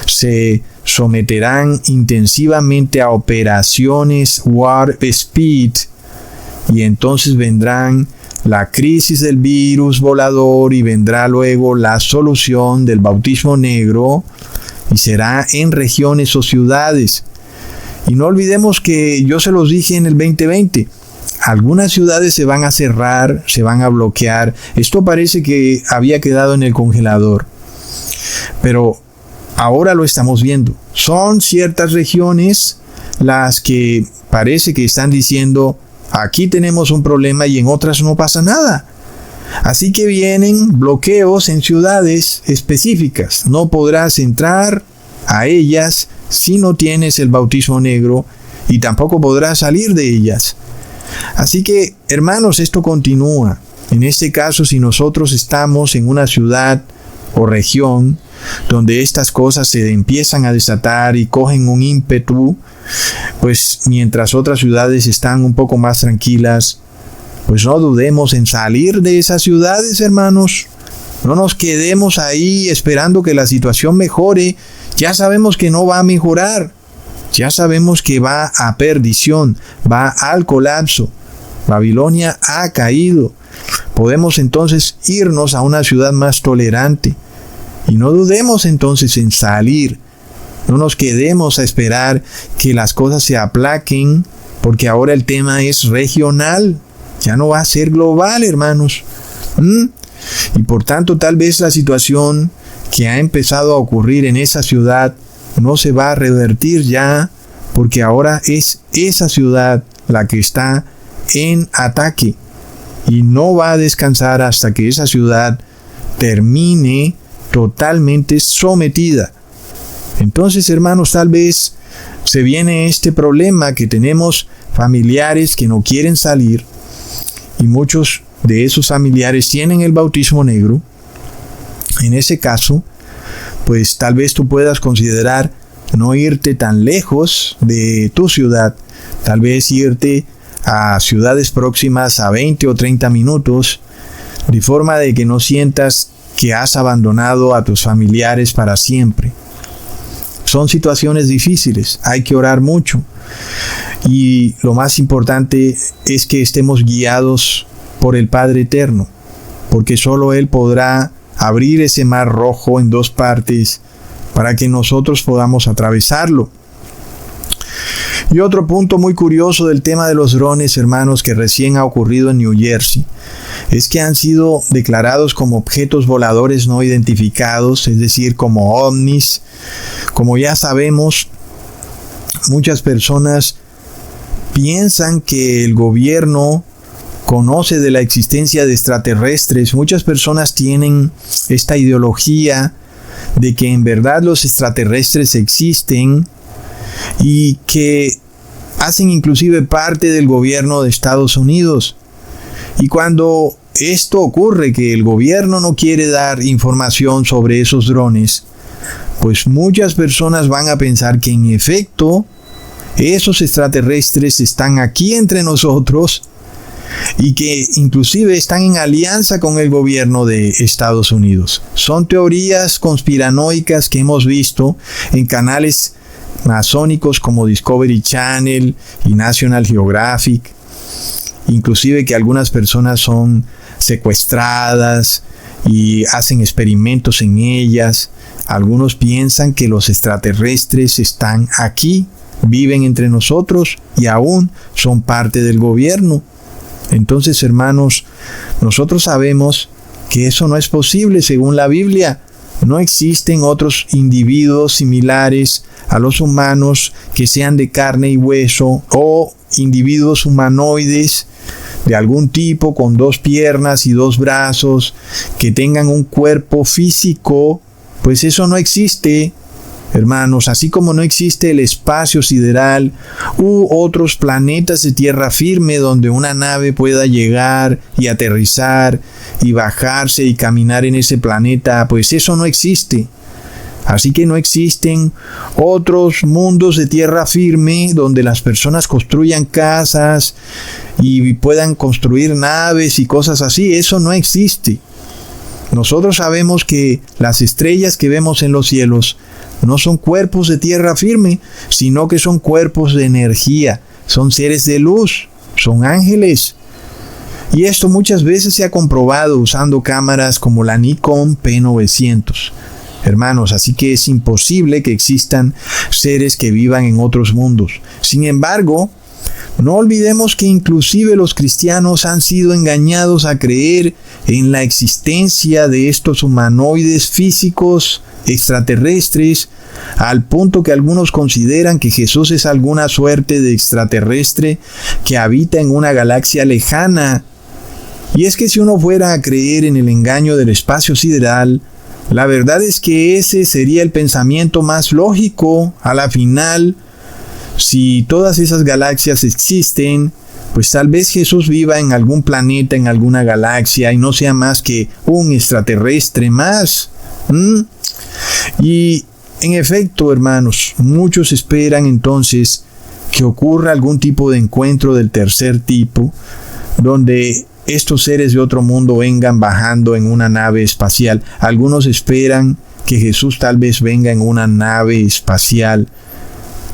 se someterán intensivamente a operaciones Warp Speed y entonces vendrán la crisis del virus volador y vendrá luego la solución del bautismo negro y será en regiones o ciudades. Y no olvidemos que yo se los dije en el 2020, algunas ciudades se van a cerrar, se van a bloquear. Esto parece que había quedado en el congelador, pero ahora lo estamos viendo. Son ciertas regiones las que parece que están diciendo aquí tenemos un problema y en otras no pasa nada. Así que vienen bloqueos en ciudades específicas. No podrás entrar a ellas si no tienes el bautismo negro y tampoco podrás salir de ellas. Así que, hermanos, esto continúa. En este caso, si nosotros estamos en una ciudad o región donde estas cosas se empiezan a desatar y cogen un ímpetu, pues mientras otras ciudades están un poco más tranquilas, pues no dudemos en salir de esas ciudades, hermanos. No nos quedemos ahí esperando que la situación mejore. Ya sabemos que no va a mejorar. Ya sabemos que va a perdición, va al colapso. Babilonia ha caído. Podemos entonces irnos a una ciudad más tolerante. Y no dudemos entonces en salir. No nos quedemos a esperar que las cosas se aplaquen, porque ahora el tema es regional. Ya no va a ser global, hermanos. Y por tanto, tal vez la situación que ha empezado a ocurrir en esa ciudad no se va a revertir ya, porque ahora es esa ciudad la que está en ataque. y no va a descansar hasta que esa ciudad termine totalmente sometida. Entonces, hermanos, tal vez se viene este problema que tenemos familiares que no quieren salir, y muchos de esos familiares tienen el bautismo negro. En ese caso, pues tal vez tú puedas considerar no irte tan lejos de tu ciudad, tal vez irte a ciudades próximas a 20 o 30 minutos, de forma de que no sientas que has abandonado a tus familiares para siempre. Son situaciones difíciles, hay que orar mucho, y lo más importante es que estemos guiados por el Padre Eterno, porque solo Él podrá abrir ese mar rojo en dos partes para que nosotros podamos atravesarlo. Y otro punto muy curioso del tema de los drones, hermanos, que recién ha ocurrido en New Jersey, es que han sido declarados como objetos voladores no identificados, es decir, como ovnis. Como ya sabemos, muchas personas piensan que el gobierno conoce de la existencia de extraterrestres. Muchas personas tienen esta ideología de que en verdad los extraterrestres existen y que hacen inclusive parte del gobierno de Estados Unidos. Y cuando esto ocurre, que el gobierno no quiere dar información sobre esos drones, pues muchas personas van a pensar que en efecto esos extraterrestres están aquí entre nosotros y que inclusive están en alianza con el gobierno de Estados Unidos. Son teorías conspiranoicas que hemos visto en canales masónicos como Discovery Channel y National Geographic, inclusive que algunas personas son secuestradas y hacen experimentos en ellas. Algunos piensan que los extraterrestres están aquí, viven entre nosotros y aún son parte del gobierno. Entonces, hermanos, nosotros sabemos que eso no es posible según la Biblia. No existen otros individuos similares a los humanos que sean de carne y hueso, o individuos humanoides de algún tipo con 2 piernas y 2 brazos, que tengan un cuerpo físico. Pues eso no existe, hermanos, así como no existe el espacio sideral u otros planetas de tierra firme donde una nave pueda llegar y aterrizar y bajarse y caminar en ese planeta, pues eso no existe. Así que no existen otros mundos de tierra firme donde las personas construyan casas y puedan construir naves y cosas así. Eso no existe. Nosotros sabemos que las estrellas que vemos en los cielos no son cuerpos de tierra firme, sino que son cuerpos de energía, son seres de luz, son ángeles. Y esto muchas veces se ha comprobado usando cámaras como la Nikon P900. Hermanos, así que es imposible que existan seres que vivan en otros mundos. Sin embargo, no olvidemos que inclusive los cristianos han sido engañados a creer en la existencia de estos humanoides físicos extraterrestres, al punto que algunos consideran que Jesús es alguna suerte de extraterrestre que habita en una galaxia lejana. Y es que si uno fuera a creer en el engaño del espacio sideral, la verdad es que ese sería el pensamiento más lógico. A la final, si todas esas galaxias existen, pues tal vez Jesús viva en algún planeta, en alguna galaxia, y no sea más que un extraterrestre más. Y en efecto, hermanos, muchos esperan entonces que ocurra algún tipo de encuentro del tercer tipo, donde estos seres de otro mundo vengan bajando en una nave espacial. Algunos esperan que Jesús tal vez venga en una nave espacial,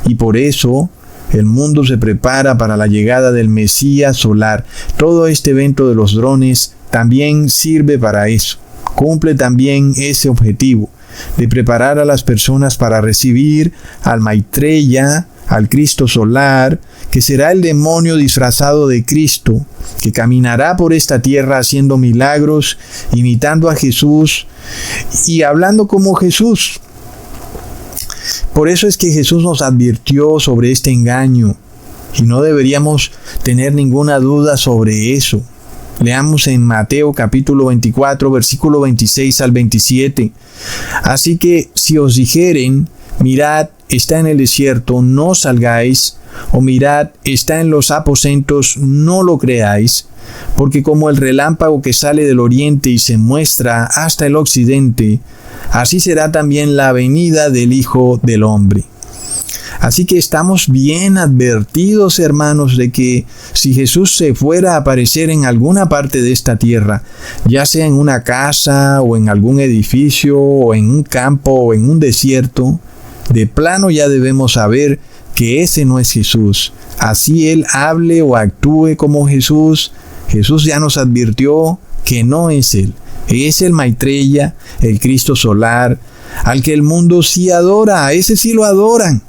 y por eso el mundo se prepara para la llegada del Mesías solar. Todo este evento de los drones también sirve para eso. Cumple también ese objetivo de preparar a las personas para recibir al Maitreya, al Cristo solar, que será el demonio disfrazado de Cristo, que caminará por esta tierra haciendo milagros, imitando a Jesús y hablando como Jesús. Por eso es que Jesús nos advirtió sobre este engaño, y no deberíamos tener ninguna duda sobre eso. Leamos en Mateo capítulo 24, versículo 26 al 27. Así que si os dijeren, mirad, está en el desierto, no salgáis, o mirad, está en los aposentos, no lo creáis, porque como el relámpago que sale del oriente y se muestra hasta el occidente, así será también la venida del Hijo del Hombre. Así que estamos bien advertidos, hermanos, de que si Jesús se fuera a aparecer en alguna parte de esta tierra, ya sea en una casa o en algún edificio o en un campo o en un desierto, de plano ya debemos saber que ese no es Jesús. Así Él hable o actúe como Jesús, Jesús ya nos advirtió que no es Él. Es el Maitreya, el Cristo solar, al que el mundo sí adora, a ese sí lo adoran,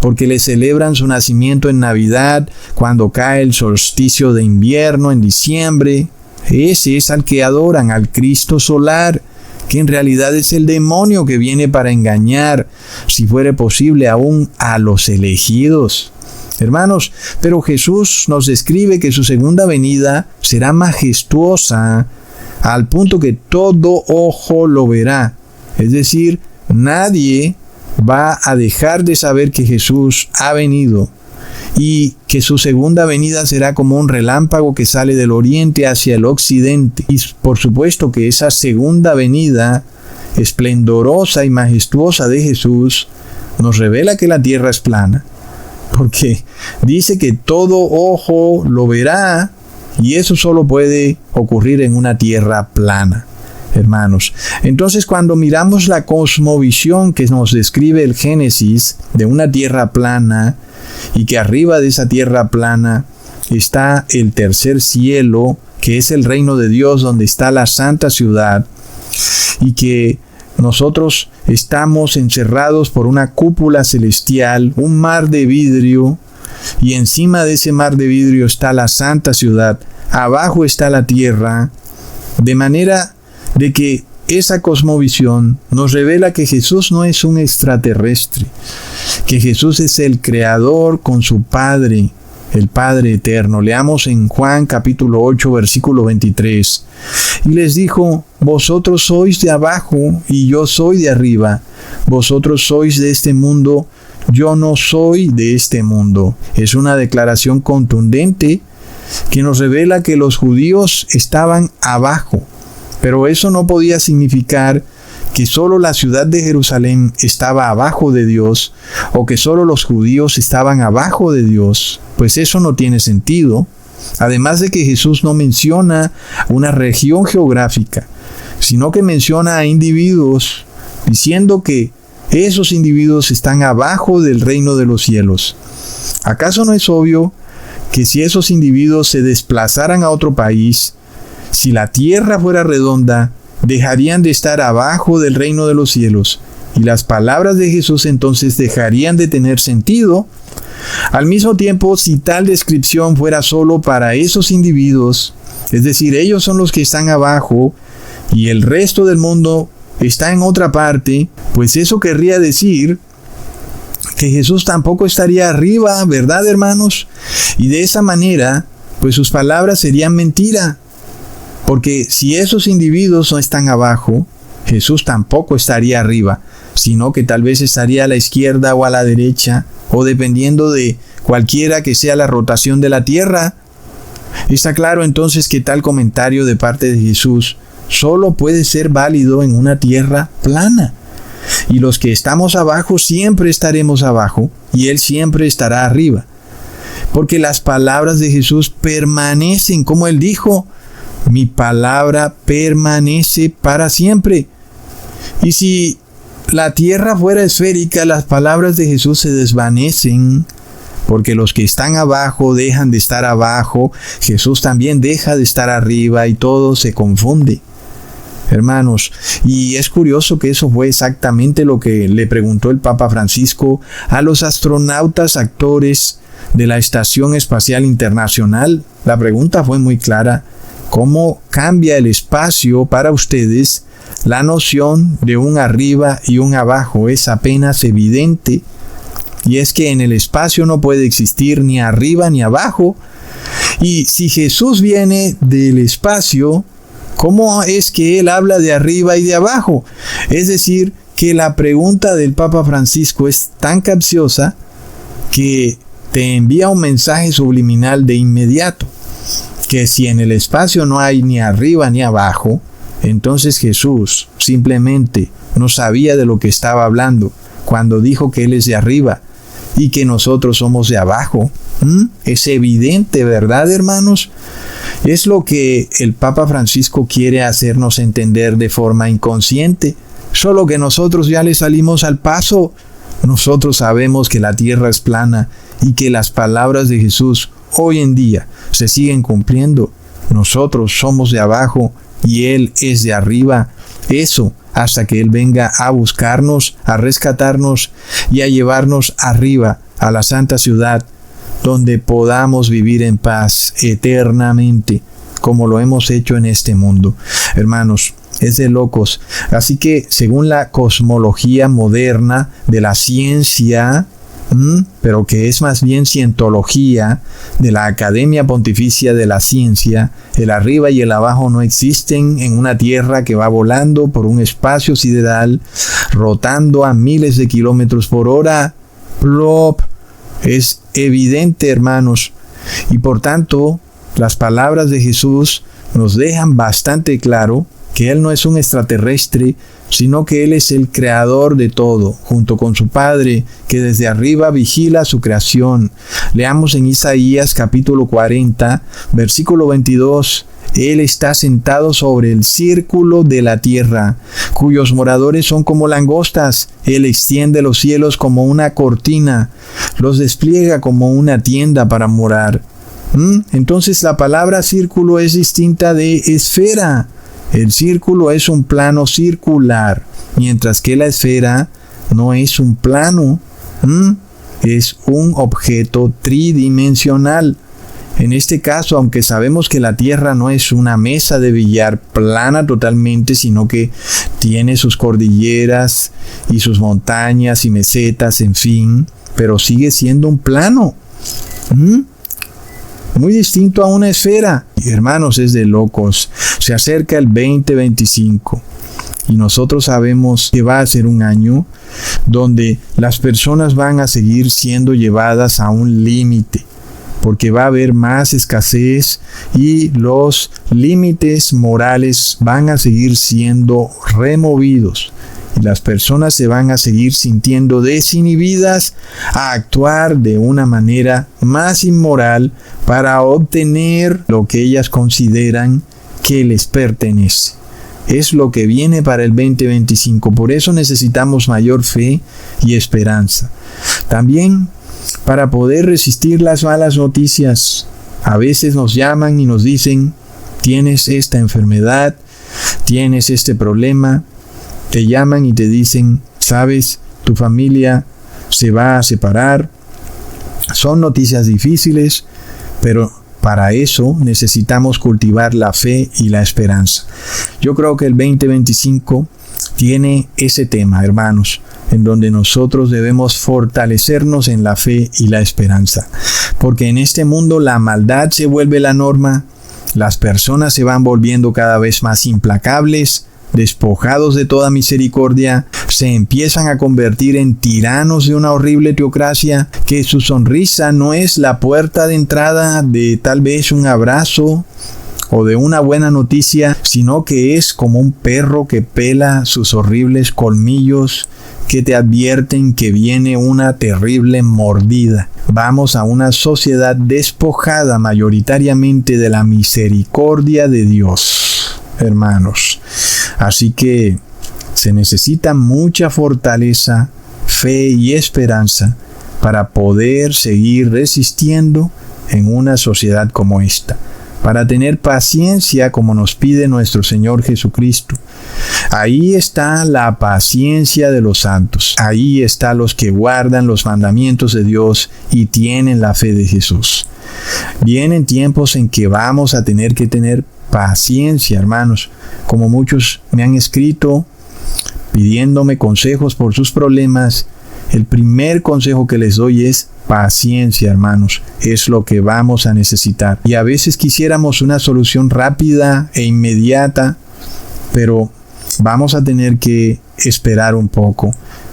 porque le celebran su nacimiento en Navidad, cuando cae el solsticio de invierno en diciembre. Ese es al que adoran, al Cristo solar, que en realidad es el demonio que viene para engañar, si fuere posible, aún a los elegidos. Hermanos, pero Jesús nos describe que su segunda venida será majestuosa, al punto que todo ojo lo verá. Es decir, nadie va a dejar de saber que Jesús ha venido y que su segunda venida será como un relámpago que sale del oriente hacia el occidente. Y por supuesto que esa segunda venida esplendorosa y majestuosa de Jesús nos revela que la tierra es plana, porque dice que todo ojo lo verá, y eso solo puede ocurrir en una tierra plana. Hermanos, entonces cuando miramos la cosmovisión que nos describe el Génesis de una tierra plana, y que arriba de esa tierra plana está el tercer cielo, que es el reino de Dios, donde está la santa ciudad, y que nosotros estamos encerrados por una cúpula celestial, un mar de vidrio, y encima de ese mar de vidrio está la santa ciudad, abajo está la tierra, de manera de que esa cosmovisión nos revela que Jesús no es un extraterrestre, que Jesús es el Creador con su Padre, el Padre eterno. Leamos en Juan capítulo 8, versículo 23. Y les dijo: vosotros sois de abajo y yo soy de arriba. Vosotros sois de este mundo, yo no soy de este mundo. Es una declaración contundente que nos revela que los judíos estaban abajo. Pero eso no podía significar que solo la ciudad de Jerusalén estaba abajo de Dios, o que solo los judíos estaban abajo de Dios, pues eso no tiene sentido. Además de que Jesús no menciona una región geográfica, sino que menciona a individuos, diciendo que esos individuos están abajo del reino de los cielos. ¿Acaso no es obvio que si esos individuos se desplazaran a otro país, si la tierra fuera redonda, dejarían de estar abajo del reino de los cielos, y las palabras de Jesús entonces dejarían de tener sentido? Al mismo tiempo, si tal descripción fuera solo para esos individuos, es decir, ellos son los que están abajo y el resto del mundo está en otra parte, pues eso querría decir que Jesús tampoco estaría arriba, ¿verdad, hermanos? Y de esa manera, pues sus palabras serían mentira. Porque si esos individuos no están abajo, Jesús tampoco estaría arriba, sino que tal vez estaría a la izquierda o a la derecha, o dependiendo de cualquiera que sea la rotación de la tierra. Está claro entonces que tal comentario de parte de Jesús solo puede ser válido en una tierra plana. Y los que estamos abajo siempre estaremos abajo, y Él siempre estará arriba. Porque las palabras de Jesús permanecen, como Él dijo: mi palabra permanece para siempre. Y si la tierra fuera esférica, las palabras de Jesús se desvanecen, porque los que están abajo dejan de estar abajo, Jesús también deja de estar arriba y todo se confunde. Hermanos, y es curioso que eso fue exactamente lo que le preguntó el Papa Francisco a los astronautas actores de la Estación Espacial Internacional. La pregunta fue muy clara: ¿cómo cambia el espacio para ustedes? La noción de un arriba y un abajo es apenas evidente, y es que en el espacio no puede existir ni arriba ni abajo, Y si Jesús viene del espacio, ¿cómo es que Él habla de arriba y de abajo? Es decir, que la pregunta del Papa Francisco es tan capciosa que te envía un mensaje subliminal de inmediato. Que si en el espacio no hay ni arriba ni abajo, entonces Jesús simplemente no sabía de lo que estaba hablando cuando dijo que Él es de arriba y que nosotros somos de abajo. Es evidente, ¿verdad, hermanos? Es lo que el Papa Francisco quiere hacernos entender de forma inconsciente, solo que nosotros ya le salimos al paso. Nosotros sabemos que la tierra es plana y que las palabras de Jesús hoy en día se siguen cumpliendo. Nosotros somos de abajo y Él es de arriba. Eso hasta que Él venga a buscarnos, a rescatarnos y a llevarnos arriba a la santa ciudad, donde podamos vivir en paz eternamente, como lo hemos hecho en este mundo. Hermanos, es de locos. Así que, según la cosmología moderna de la ciencia, pero que es más bien cientología de la Academia Pontificia de la Ciencia, el arriba y el abajo no existen en una tierra que va volando por un espacio sideral, rotando a miles de kilómetros por hora. Plop. Es evidente, hermanos, y por tanto, las palabras de Jesús nos dejan bastante claro que Él no es un extraterrestre, sino que Él es el creador de todo, junto con su Padre, que desde arriba vigila su creación. Leamos en Isaías capítulo 40, versículo 22. Él está sentado sobre el círculo de la tierra, cuyos moradores son como langostas. Él extiende los cielos como una cortina, los despliega como una tienda para morar. Entonces la palabra círculo es distinta de esfera. El círculo es un plano circular, mientras que la esfera no es un plano, es un objeto tridimensional. En este caso, aunque sabemos que la Tierra no es una mesa de billar plana totalmente, sino que tiene sus cordilleras y sus montañas y mesetas, en fin, pero sigue siendo un plano. Muy distinto a una esfera. Y hermanos, es de locos. Se acerca el 2025 y nosotros sabemos que va a ser un año donde las personas van a seguir siendo llevadas a un límite, porque va a haber más escasez y los límites morales van a seguir siendo removidos. Y las personas se van a seguir sintiendo desinhibidas a actuar de una manera más inmoral para obtener lo que ellas consideran que les pertenece. Es lo que viene para el 2025. Por eso necesitamos mayor fe y esperanza. También para poder resistir las malas noticias. A veces nos llaman y nos dicen, tienes esta enfermedad, tienes este problema. Te llaman y te dicen, sabes, tu familia se va a separar. Son noticias difíciles, pero para eso necesitamos cultivar la fe y la esperanza. Yo creo que el 2025 tiene ese tema, hermanos, en donde nosotros debemos fortalecernos en la fe y la esperanza. Porque en este mundo la maldad se vuelve la norma, las personas se van volviendo cada vez más implacables, despojados de toda misericordia, se empiezan a convertir en tiranos de una horrible teocracia, que su sonrisa no es la puerta de entrada de tal vez un abrazo o de una buena noticia, sino que es como un perro que pela sus horribles colmillos que te advierten que viene una terrible mordida. Vamos a una sociedad despojada mayoritariamente de la misericordia de Dios, hermanos. Así que se necesita mucha fortaleza, fe y esperanza para poder seguir resistiendo en una sociedad como esta, para tener paciencia como nos pide nuestro Señor Jesucristo. Ahí está la paciencia de los santos, ahí están los que guardan los mandamientos de Dios y tienen la fe de Jesús. Vienen tiempos en que vamos a tener que tener paciencia, hermanos, como muchos me han escrito pidiéndome consejos por sus problemas, El primer consejo que les doy es paciencia, hermanos. Es lo que vamos a necesitar. Y a veces quisiéramos una solución rápida e inmediata, pero vamos a tener que esperar un poco.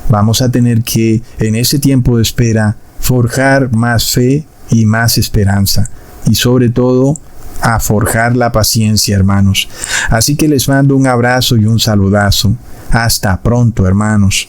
Vamos a tener que, en ese tiempo de espera, forjar más fe y más esperanza. Y sobre todo, a forjar la paciencia, hermanos. Así que les mando un abrazo y un saludazo. Hasta pronto, hermanos.